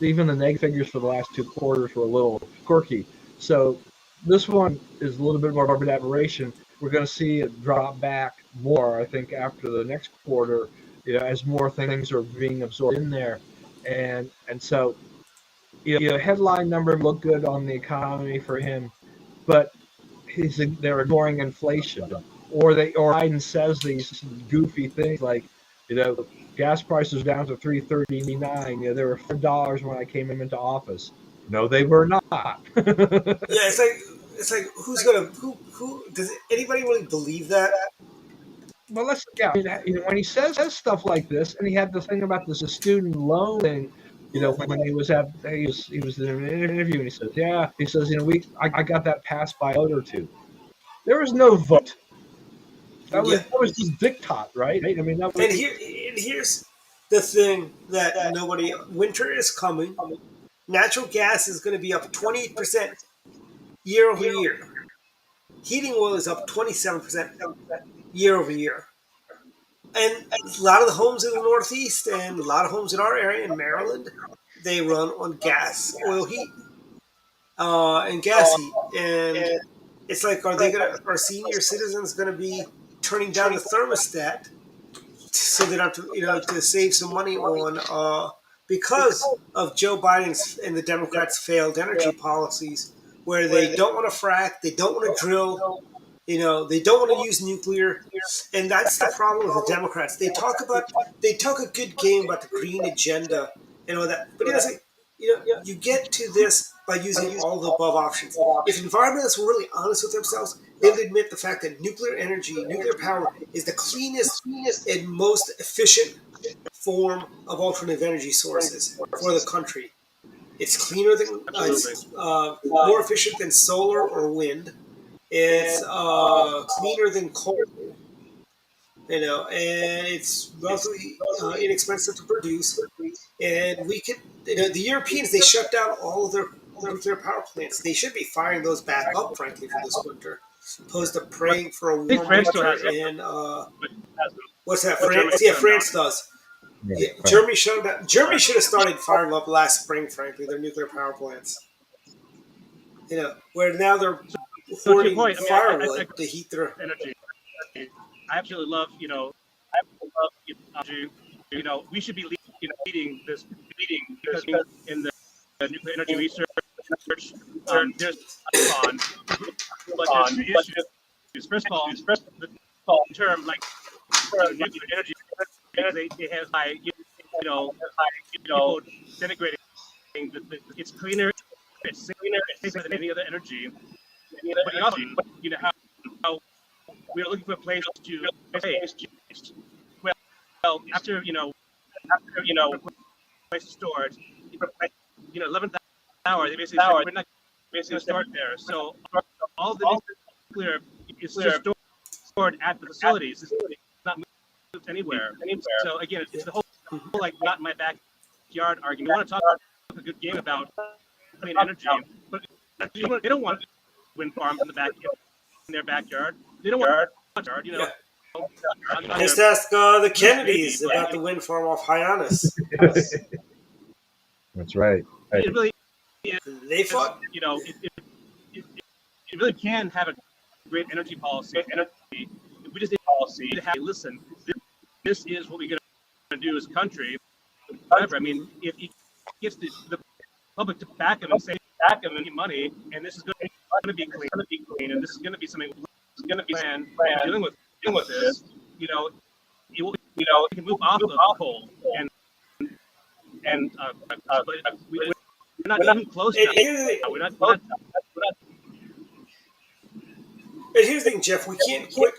negative figures for the last 2 quarters were a little quirky. So this one is a little bit more of an aberration. We're going to see it drop back more, I think, after the next quarter, as more things are being absorbed in there, and so headline number look good on the economy for him, but they're ignoring inflation, or Biden says these goofy things like, gas prices down to $3.39. They were $4 when I came into office. No, they were not. Yeah, it's like who does anybody really believe that? Well, when he says stuff like this, and he had the thing about the student loan thing, When he was in an interview and he says, yeah, he says, I got that passed by a vote or two. There was no vote. That was just diktat, right? I mean, that was. And here's the thing that nobody. Winter is coming. Natural gas is going to be up 28% year over year. Heating oil is up 27% year over year. And a lot of the homes in the Northeast and a lot of homes in our area in Maryland, they run on gas, oil heat, and gas heat. And it's like, are senior citizens going to be turning down the thermostat so they don't have to, to save some money on, because of Joe Biden's and the Democrats' failed energy policies, where they don't want to frack, they don't want to drill, they don't want to use nuclear, and that's the problem with the Democrats. They talk a good game about the green agenda and all that, but it's like, you get to this by using all the above options. If environmentalists were really honest with themselves, they would admit the fact that nuclear energy, nuclear power, is the cleanest and most efficient form of alternative energy sources for the country. It's cleaner than, more efficient than solar or wind. It's cleaner than coal, and it's relatively inexpensive to produce. And we could, the Europeans, they shut down all of their nuclear power plants. They should be firing those back up, frankly, for this winter, opposed to praying for a warm winter. And what's that? France? Yeah, France does. Yeah, Germany shut down. Germany should have started firing up last spring, frankly, their nuclear power plants. Where now they're hoarding firewood to heat their energy. I absolutely love, we should be leading this because in the nuclear energy research, there's on, but there's two issues. First of all, the term like nuclear energy, they have people denigrating it's cleaner, it's safer than any other energy. But also, how we're looking for a place to stay. Well, after place to store it, 11th hour, they basically said we're not going to start there. So all the nuclear is just stored at the facilities. It's not moved anywhere. So again, it's the whole like not in my backyard argument. We want to talk a good game about clean energy, but they don't want wind farms in their backyard. They don't want backyard, Just ask the Kennedys about the wind farm off Hyannis. That's right. It really is. They fought. It really can have a great energy policy. If we just need to have listen. This is what we're going to do as a country. Whatever. I mean, if he gets the public to back him and say any money, and this is going to be clean, and this is going to be something we're going to be dealing with this. We can move off of coal and we're not even close to that. We're not. And here's the thing, Jeff. We can't quit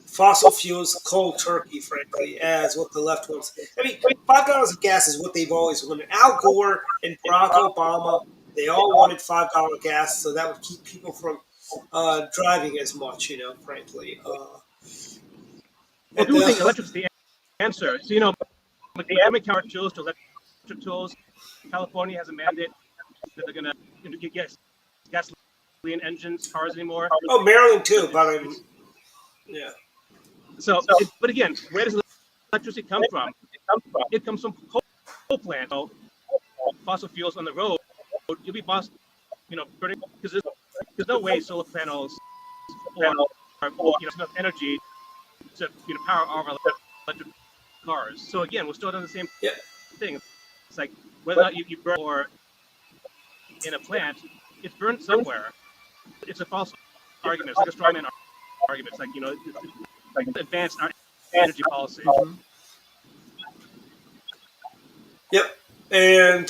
fossil fuels cold turkey, frankly, as what the left wants. I mean, $5 of gas is what they've always wanted. Al Gore and Barack Obama, they all wanted $5 gas, so that would keep people from driving as much, frankly. People think electric's the answer. So, McCormick Power Tools to electric tools, California has a mandate that they're going to get gasoline engines, cars anymore. Oh, Maryland too, but yeah. So, but again, where does electricity come from? It comes from coal plants. So, fossil fuels on the road, you'll be burning because there's no way solar panels or enough energy to power our electric cars. So again, we're still doing the same thing. It's like whether or not you burn or in a plant, it's burned somewhere. It's a false argument. It's like a straw man argument. It's like advance our energy policy. Mm-hmm. Yep, and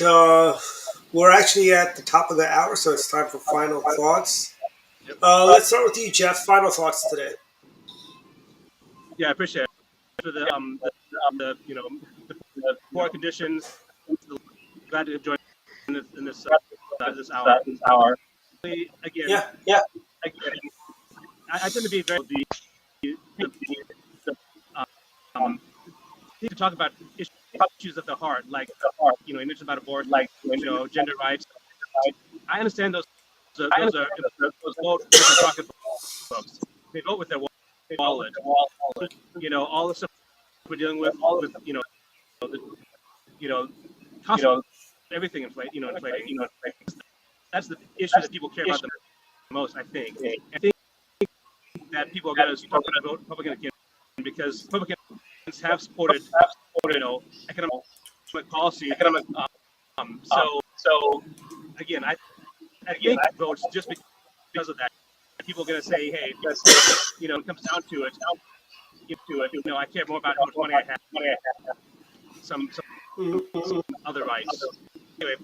we're actually at the top of the hour, so it's time for final thoughts. Yep. Let's start with you, Jeff. Final thoughts today. Yeah, I appreciate it. For the poor conditions, glad to join in this hour. Again, Yeah. I tend to be very um, to talk about issues of the heart, like you mentioned about abortion, gender rights. I understand those are vote with their pocketbooks. They vote with their wallet. All the stuff we're dealing with the, cost of everything inflating. That's the issue that people care about the most, I think. I think that people are going to start to vote Republican again because Republicans have supported, economic policy. So again, I think votes just because of that. People are going to say, hey, when it comes down to it, I care more about how much money I have, some other rights. Anyway,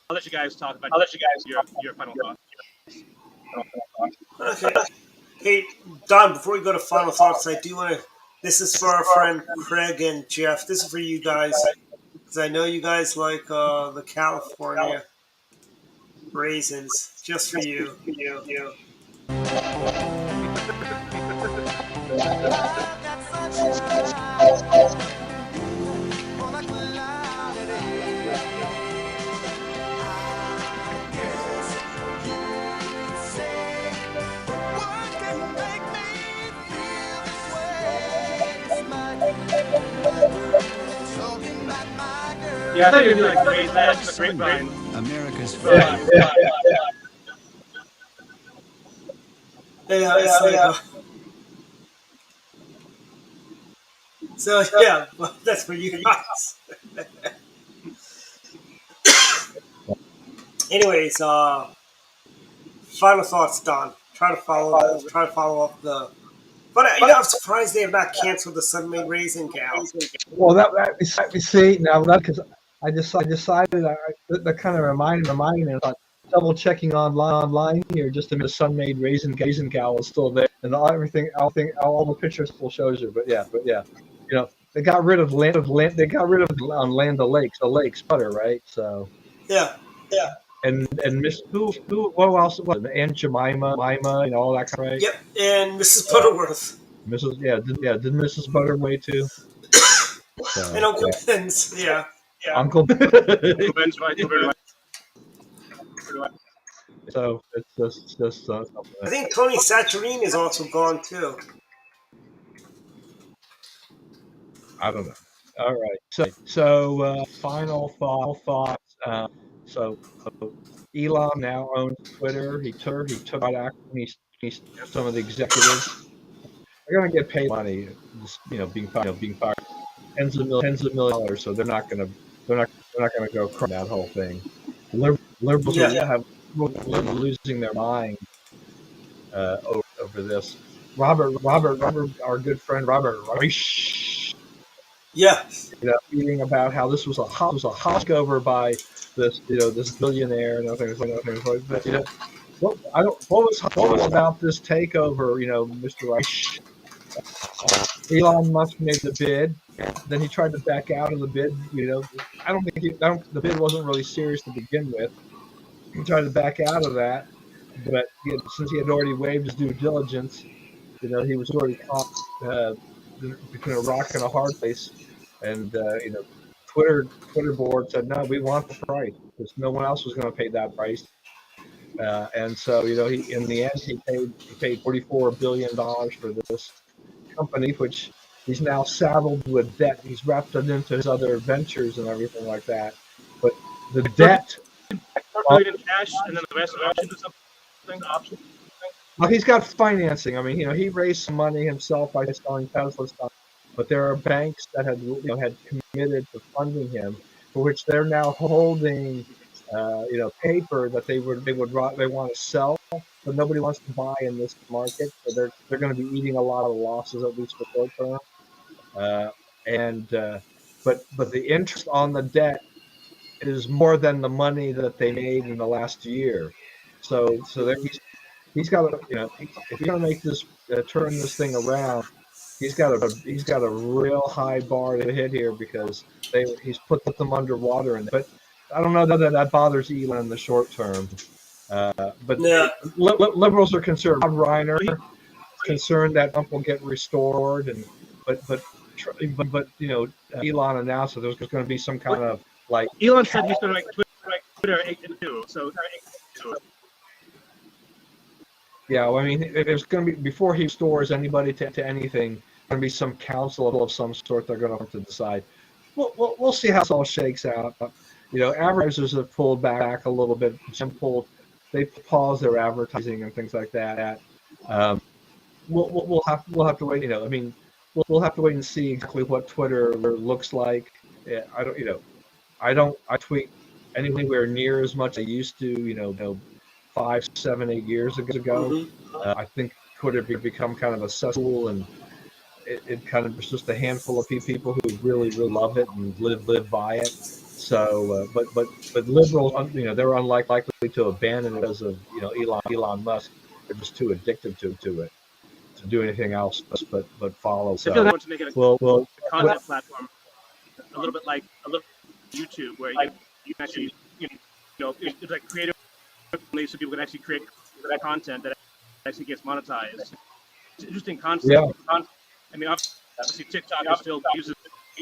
I'll let you guys talk about your final thoughts. Okay. Hey, Don, before we go to final thoughts, I do want to. This is for our friend Craig and Jeff. This is for you guys. Because I know you guys like the California raisins. Just for you. Yeah, I thought you were like the grapevine. America's Yeah, it's like, so yeah, well, that's for you guys. Anyways, final thoughts, Don. Try to follow up the. But I'm surprised they have not canceled the Sun-Made Raisin Gal. Well, we see now that because I decided that kind of reminded me of double checking online here just to make the Sun-Made Raisin Gal is still there and everything all the pictures still shows you. But yeah, they got rid of Land O'Lakes, the Lakes butter, right? So Yeah. and Miss who what else was it? Aunt Jemima, all that kind of right? Yep, and Mrs. Butterworth. Did Mrs. Butterway too? So, And Uncle Ben's, yeah. Uncle Ben's right. So it's just something. I think Tony Saturine is also gone too. I don't know. All right. So final thoughts. So Elon now owns Twitter. He took out action. He's some of the executives. They're going to get paid money. Just being fired tens of millions. So they're not going to go cry that whole thing. Liberals have losing their mind over this. Robert, our good friend Robert Reich. Yeah. Reading about how this was a hawk over by this billionaire and other things like that. What was about this takeover? Mr. Reich. Elon Musk made the bid. Then he tried to back out of the bid. I don't think the bid wasn't really serious to begin with. He tried to back out of that, but since he had already waived his due diligence, he was already caught between a rock and a hard place. And Twitter board said, no, we want the price because no one else was going to pay that price. And so he in the end he paid $44 billion for this company, which he's now saddled with debt. He's wrapped it into his other ventures and everything like that. But the debt. In cash and then the rest of options or something. Well, he's got financing. I mean, he raised some money himself by selling Tesla stock, but there are banks that had committed to funding him, for which they're now holding, paper that they want to sell, but nobody wants to buy in this market. So they're going to be eating a lot of losses, at least for short term. But the interest on the debt is more than the money that they made in the last year. So he's got to, if you're going to make this turn this thing around, he's got a real high bar to hit here because he's put them underwater. But I don't know that bothers Elon in the short term. But Yeah. liberals are concerned. Rob Reiner concerned that Trump will get restored, and but Elon announced that there's going to be some kind of like Elon said he's going to make Twitter 8.2. So yeah, well, I mean, if there's going to be before he restores anybody to anything, going to be some council of some sort they're going to have to decide. We'll see how this all shakes out. Advertisers have pulled back a little bit. They paused their advertising and things like that. We'll have to wait. I mean, we'll have to wait and see exactly what Twitter looks like. Yeah, I tweet anywhere near as much as I used to. 5, 7, 8 years ago. Mm-hmm. I think Twitter become kind of a cesspool, and it kind of was just a handful of people who really love it and live by it. So, but liberals, they're unlikely to abandon it because of Elon Musk. They're just too addicted to it to do anything else but follow. So, I feel like I want to make it well, content platform, a little bit like YouTube, where you can actually it's like creative, so people can actually create content that actually gets monetized. It's an interesting concept. Yeah. I mean, obviously TikTok still uses,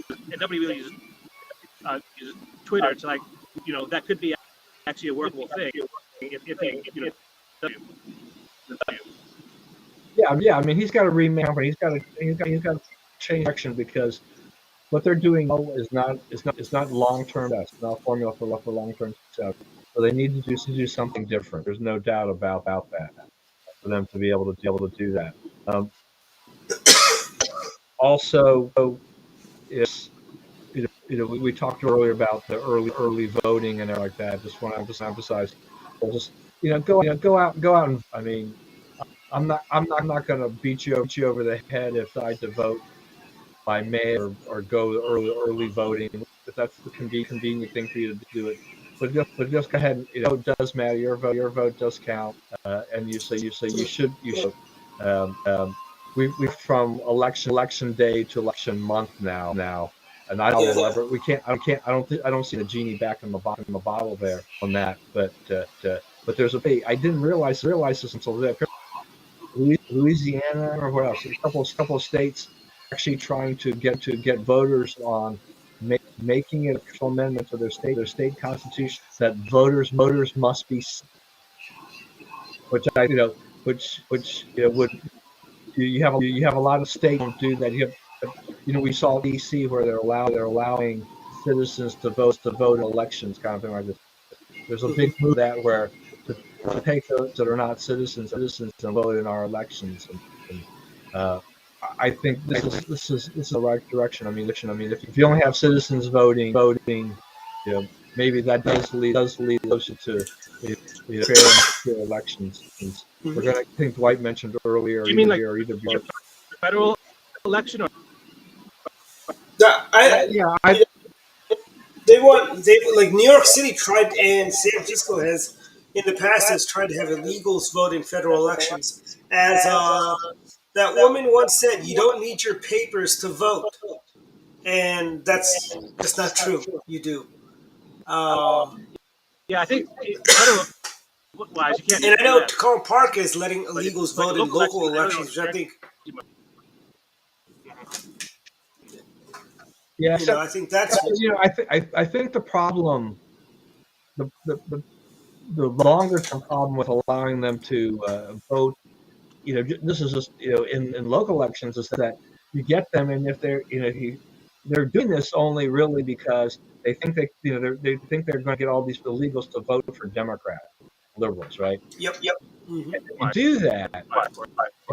and nobody really uses Twitter. It's like that could be actually a workable thing if Yeah. I mean, he's got to remake company. He's got to change direction because what they're doing is not long term. That's not a formula for long term success. So they need to do something different. There's no doubt about that for them to be able to do that. Also, is we talked earlier about the early voting and everything like that. Just want to emphasize, just go out and I mean, I'm not going to beat you over the head if I decide to vote by mail or go early voting. If that's the convenient thing for you to do it, but just go ahead and it does matter. Your vote does count, and you say you should. We from election day to election month now, and I don't ever I don't see the genie back in the bottle there on that, but there's I didn't realize this until today. Louisiana or what else? A couple of states actually trying to get voters on making it a official amendment to their state constitution that voters must be, which would you have a lot of states don't do that. We saw DC where they're allowing citizens to vote in elections, kind of thing like this. There's a big move that where to take those that are not citizens and vote in our elections. And I think this is the right direction. I mean, if you only have citizens voting, maybe that does lead closer to fair and secure elections. We're going to. I think Dwight mentioned earlier. Do you mean like either federal election or? They like New York City tried, and San Francisco has in the past has tried to have illegals vote in federal elections. As that woman once said, you don't need your papers to vote, and that's just not true. You do. Yeah, I think federal wise, you can't. And I know Tacoma Park is letting illegals vote in local elections, which I think. Yeah, I think that's. I think the problem, the longer term problem with allowing them to vote, this is just in local elections is that you get them, and if they're they're doing this only really because they think they think they're going to get all these illegals to vote for Democrats, liberals, right? Yep. Mm-hmm. If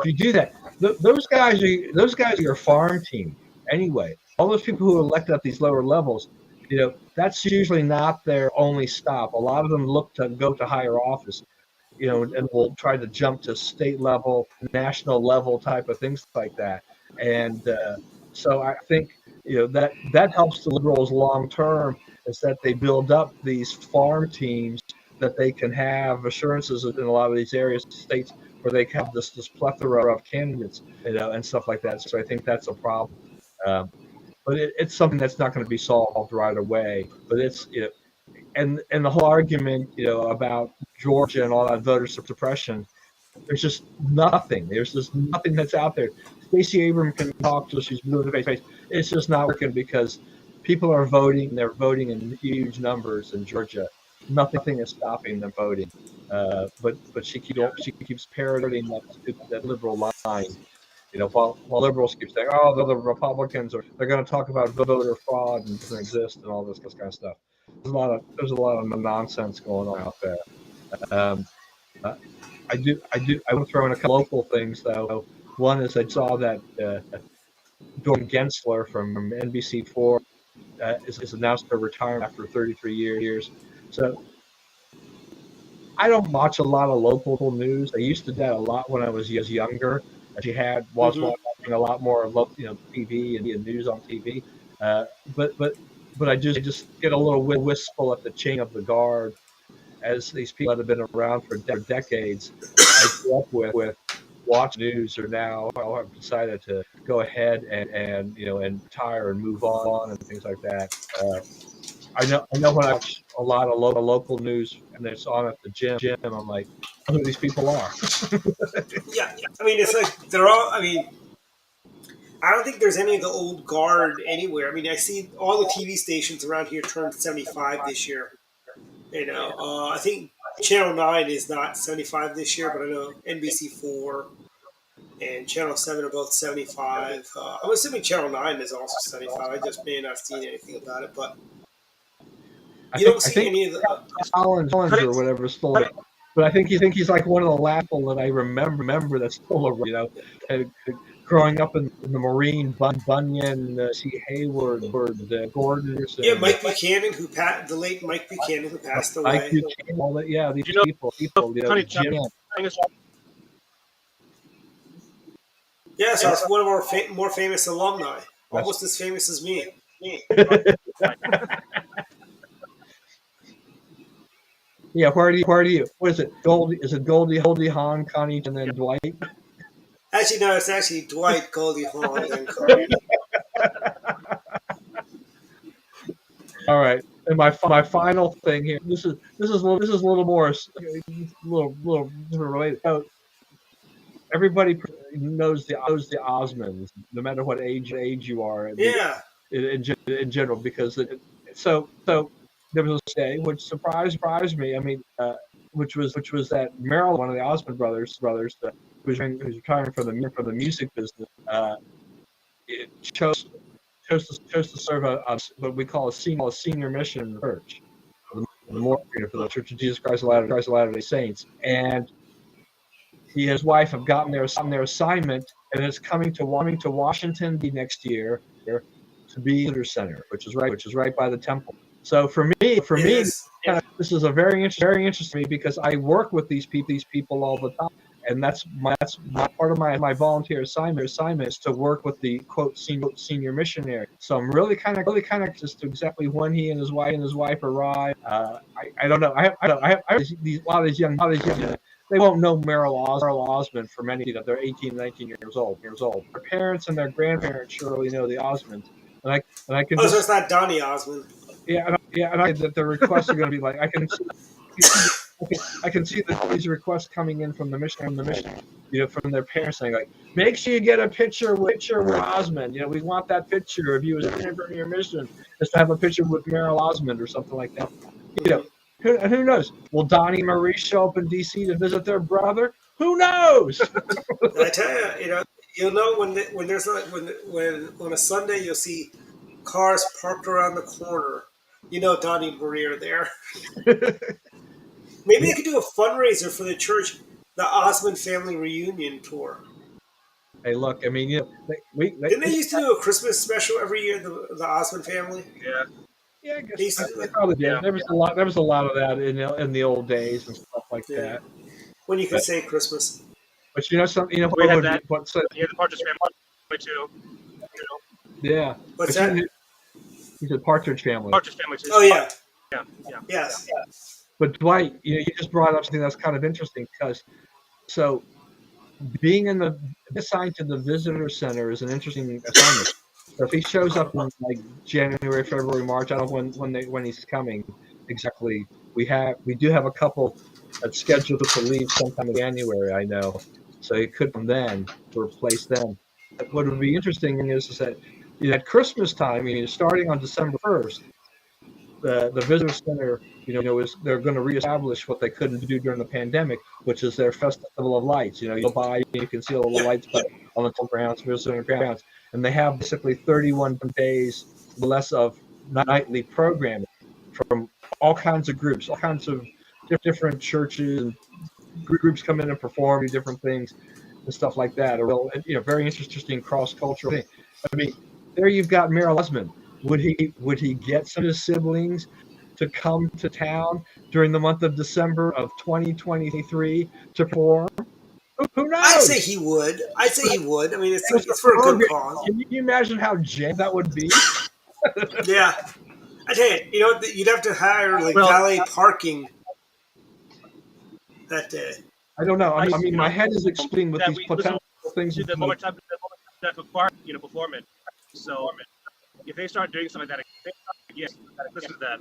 you do that, those guys are your farm team anyway. All those people who are elected at these lower levels, that's usually not their only stop. A lot of them look to go to higher office, and will try to jump to state level, national level type of things like that. And so I think that helps the liberals long term is that they build up these farm teams that they can have assurances in a lot of these states where they have this plethora of candidates, and stuff like that. So I think that's a problem. But it's something that's not going to be solved right away. But it's and the whole argument, about Georgia and all that voter suppression. There's just nothing. There's just nothing that's out there. Stacey Abrams can talk till she's blue in the face. It's just not working because people are voting. They're voting in huge numbers in Georgia. Nothing is stopping them voting. But she keeps parroting that liberal line. While liberals keep saying, "Oh, the Republicans they're going to talk about voter fraud and doesn't exist and all this kind of stuff." There's a lot of nonsense going on out there. I want to throw in a couple local things though. One is I saw that Dorn Gensler from NBC4 is announced her retirement after 33 years. So I don't watch a lot of local news. I used to do that a lot when I was younger. Was watching a lot more of TV and news on TV. But I just get a little wistful at the changing of the guard as these people that have been around for decades. I grew up with watch news are now have decided to go ahead and retire and move on and things like that. I know when I watch a lot of local news and it's on at the gym, I'm like, I know who these people are. Yeah, I mean, it's like they're all. I mean, I don't think there's any of the old guard anywhere. I mean, I see all the TV stations around here turned 75 this year. I think Channel 9 is not 75 this year, but I know NBC4 and Channel 7 are both 75. I'm assuming Channel 9 is also 75. I just may not have seen anything about it, but you don't see any of the Collins or whatever still. But I think he's like one of the last people that I remember that's still around. Growing up in the Marine, Bunyan, C. Hayward, Gordon. Yeah, Mike Buchanan, the late Mike Buchanan, who passed away. Mike Buchanan, all that, yeah, these people. Jim. Yeah, so it's one of our more famous alumni, almost as famous as me. Yeah, where do you? What is it? Goldie? Is it Goldie Hawn, Connie, and then Dwight? Actually, no, it's actually Dwight, Goldie Hawn, and Connie. All right, and my final thing here. This is a little more little related. So, everybody knows the Osmonds, no matter what age you are. Yeah. In general, because so there was a day which surprised me. I mean, which was that Merrill, one of the Osmond brothers, who's retiring from the music business, chose to serve what we call a senior mission in the church, for the Church of Jesus Christ of Latter-day Saints, and he and his wife have gotten their assignment, and it's coming to Washington next year to be visitor center, which is right by the temple. So for me, this is a very interesting to me because I work with these people all the time, and that's part of my volunteer assignment is to work with the quote senior missionary. So I'm really kind of just exactly when he and his wife arrive. I don't know. I have a lot of these young. They won't know Merrill Osmond for many. They're 18, 19 years old. Their parents and their grandparents surely know the Osmonds. And I can. So it's not Donny Osmond. And that the requests are going to be like I can see these requests coming in from the mission, from their parents saying like, make sure you get a picture with Osmond. We want that picture of you as from your mission, is to have a picture with Merrill Osmond or something like that. Who knows? Will Donnie and Marie show up in D.C. to visit their brother? Who knows? I tell you, you'll know when there's when on a Sunday you'll see cars parked around the corner. Donnie and Marie are there. Maybe they could do a fundraiser for the church, the Osmond Family Reunion Tour. Hey, look, I mean, didn't they used to do a Christmas special every year? The Osmond family. Yeah, I guess they probably did. Yeah. There was a lot of that in the old days and stuff like that. When you could say Christmas. But we had that. The Partridge Family too. Yeah. What's that? You said Partridge Family. Partridge Family too. Oh yeah. Yeah. Yes. But Dwight, you just brought up something that's kind of interesting because being assigned to the visitor center is an interesting assignment. So if he shows up in like January, February, March, I don't know when he's coming. exactly. We do have a couple that's scheduled to leave sometime in January, I know. So it could come then to replace them. But what would be interesting is that at Christmas time, starting on December 1st, the visitor center, is they're going to reestablish what they couldn't do during the pandemic, which is their festival of lights. You'll buy, you can see all the lights on the temple grounds, visitor grounds, and they have basically 31 days less of nightly programming from all kinds of groups, all kinds of different churches and groups come in and perform, do different things and stuff like that. A real, very interesting cross-cultural thing. I mean, there you've got Merrill Osmond. Would he get some of his siblings to come to town during the month of December of 2023 to perform? Who I'd say knows? he would. I'd say he would. I mean, it's Just it's for a good program. cause. Can you imagine how jammed that would be? Yeah, I tell you, you'd have to hire like Well, valet parking that day. I don't know. I mean, my head is exploding with that these we listen potential things. to the more time that require performance. So if they start doing something like that, yes, listen to that.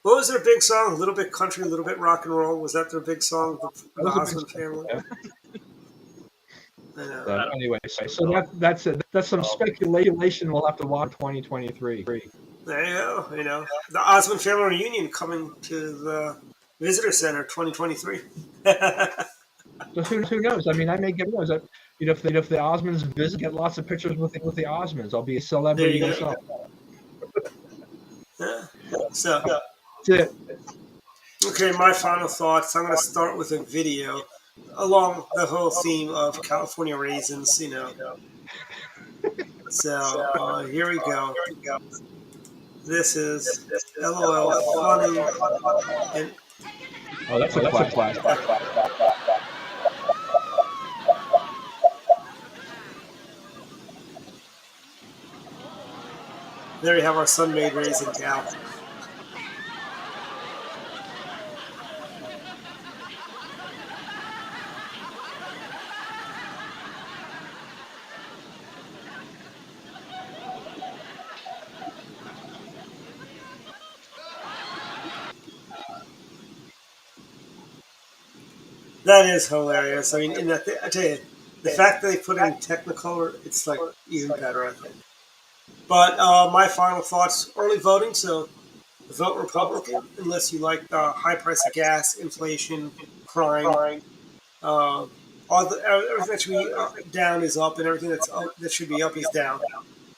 What was their big song? A little bit country, a little bit rock and roll. Was that their big song? The Osmond family. Yeah. I know. But anyway, so that's it. That's some speculation. We'll have to watch 2023. There you go. The Osmond family reunion coming to the visitor center 2023. So who knows? I mean, I may get those. If the Osmonds visit, get lots of pictures with the Osmonds. I'll be a celebrity There you myself. Yeah. So, That's it. okay, my final thoughts. I'm going to start with a video along the whole theme of California raisins. So here we go. This is LOL funny and Oh, that's a class. there you have our sun-made raisin cow. That is hilarious. I mean, I tell you, the fact that they put it in Technicolor, it's like even better, I think. But my final thoughts: early voting. So vote Republican unless you like the high price of gas, inflation, crime. Uh, everything that should be down is up, and everything that's up, that should be up is down.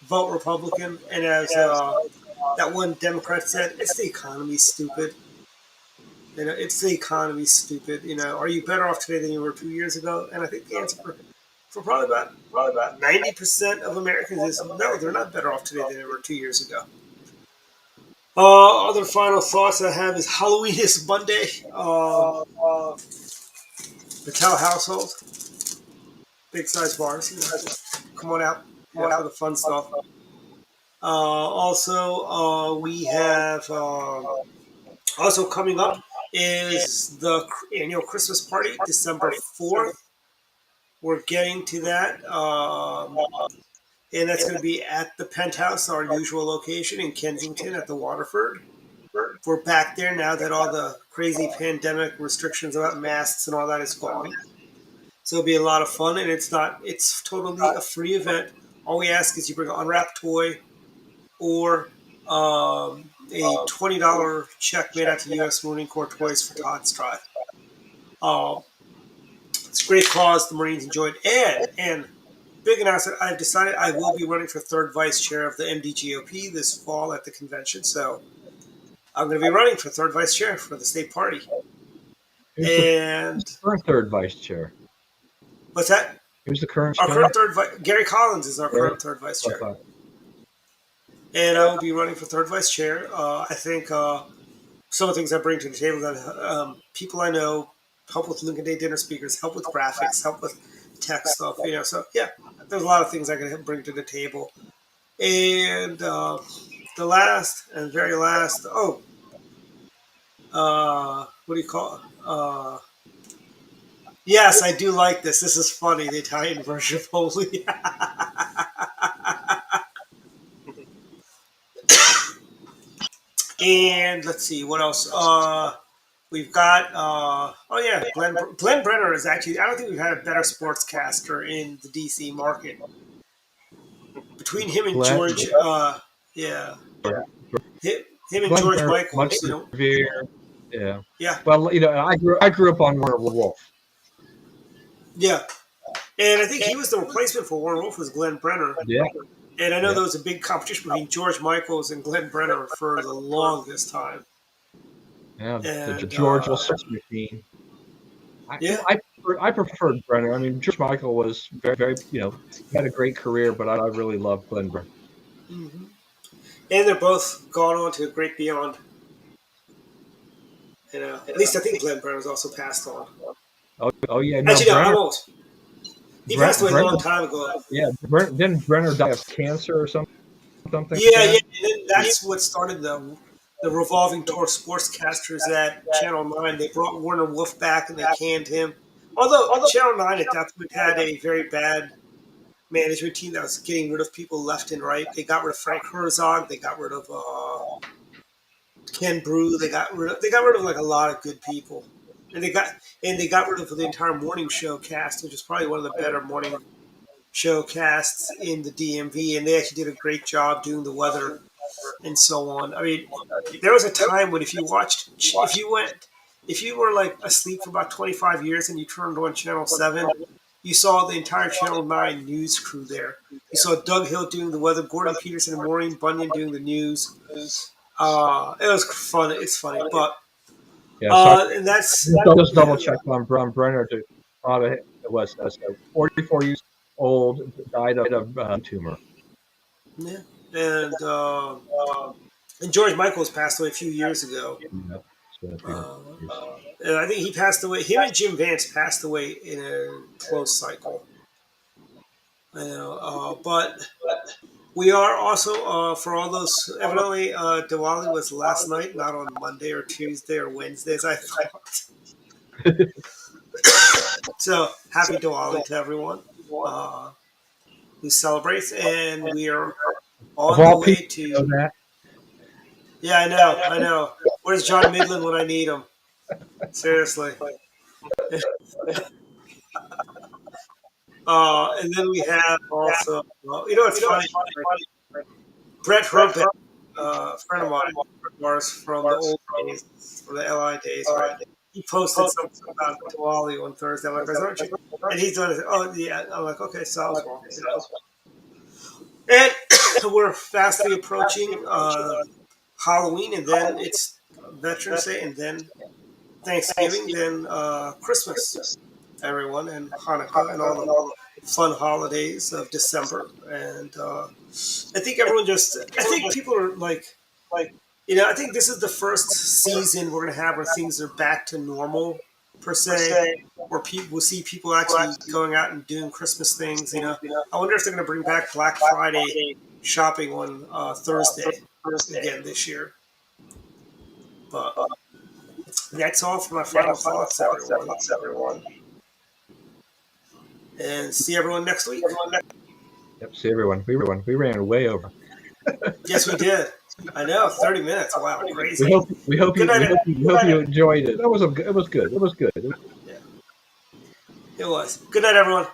Vote Republican, and as that one Democrat said, it's the economy, stupid. It's the economy, stupid. Are you better off today than you were 2 years ago? And I think the answer for probably about 90% of Americans is no, they're not better off today than they were 2 years ago. Other final thoughts I have is Halloween is Monday. Patel household, big size bars. Come on out for the fun stuff. Also, we have also coming up is the annual Christmas party, December 4th. We're getting to that. And that's going to be at the Penthouse, our usual location in Kensington at the Waterford. We're back there now that all the crazy pandemic restrictions about masks and all that is gone. So it'll be a lot of fun, and it's totally a free event. All we ask is you bring an unwrapped toy or a $20 check made out to U.S. Marine Corps Toys for Todd's Drive. It's a great cause. The Marines enjoyed it. And big announcement, I've decided I will be running for third vice chair of the MDGOP this fall at the convention. So I'm going to be running for third vice chair for the state party. And Current third vice chair. What's that? Who's the current Our chair? current Gary Collins is our current third vice chair. And I will be running for third vice chair. I think some of the things I bring to the table that people I know help with Lincoln Day dinner speakers, help with graphics, help with tech stuff. So yeah, there's a lot of things I can bring to the table. And the last and very last, what do you call it? Yes, I do like this. This is funny. The Italian version of Holy. And let's see what else. We've got Glenn Brenner is actually. I don't think we've had a better sportscaster in the DC market. Between him and Glenn, George, yeah, him and Glenn George Brenner, much Michaels, revered. Yeah. yeah, Well, I grew up on Warner Wolf. yeah, and I think he was the replacement for Warren Wolf was Glenn Brenner. Yeah. And I know Yeah. there was a big competition between George Michaels and Glenn Brenner for the longest time. Yeah. And The George sex machine. yeah, I preferred Brenner. I mean, George Michael was very, very, he had a great career, but I really loved Glenn Brenner. mm-hmm. And they're both gone on to a great beyond. At least I think Glenn Brenner's also passed on. Oh yeah, no, Actually, no, I Brenner. won't. He passed away a long time ago. Yeah, didn't Brenner die of cancer or something? Yeah, yeah. And that's what started the revolving door of sportscasters at Channel 9. They brought Warner Wolf back and they canned him. Although Channel 9 at that point had a very bad management team that was getting rid of people left and right. They got rid of Frank Herzog. They got rid of Ken Brew. They got rid of like a lot of good people. And they got rid of the entire morning show cast, which is probably one of the better morning show casts in the DMV, and they actually did a great job doing the weather and so on. I mean, there was a time when if you were like asleep for about 25 years and you turned on Channel 7, you saw the entire Channel 9 news crew there. You saw Doug Hill doing the weather, Gordon Peterson and Maureen Bunyan doing the news. It was fun. It's funny, but and that's just double check on Brenner. It was 44 years old, died of tumor. Yeah, and George Michaels passed away a few years ago. And I think he passed away. Him and Jim Vance passed away in a close cycle. But we are also for all those. Evidently, Diwali was last night, not on Monday or Tuesday or Wednesday, as I thought. So happy Diwali to everyone who celebrates, and we are on the way to. Yeah, I know. Where's John Midland when I need him? Seriously. And then we have also, it's funny. Brett Herbeck, a friend of mine, ours from the old days, from the LI days, right? He posted something about Diwali on Thursday. I'm like, aren't you? And he's doing it. Oh, yeah. I'm like, okay, so I was wrong. And we're fastly approaching Halloween, and then it's Veterans Day, and then Thanksgiving, then Christmas, everyone, and Hanukkah, and all the fun holidays of December. And I think people are like, I think this is the first season we're going to have where things are back to normal, per se, where we'll see people actually going out and doing Christmas things. I wonder if they're going to bring back Black Friday shopping on Thursday again this year. But that's all for my final thoughts, everyone. And see everyone next week. Yep, see everyone. We ran way over. Yes, we did. I know, 30 minutes. Wow, crazy. We hope you enjoyed it. It was good. Yeah. It was. Good night, everyone.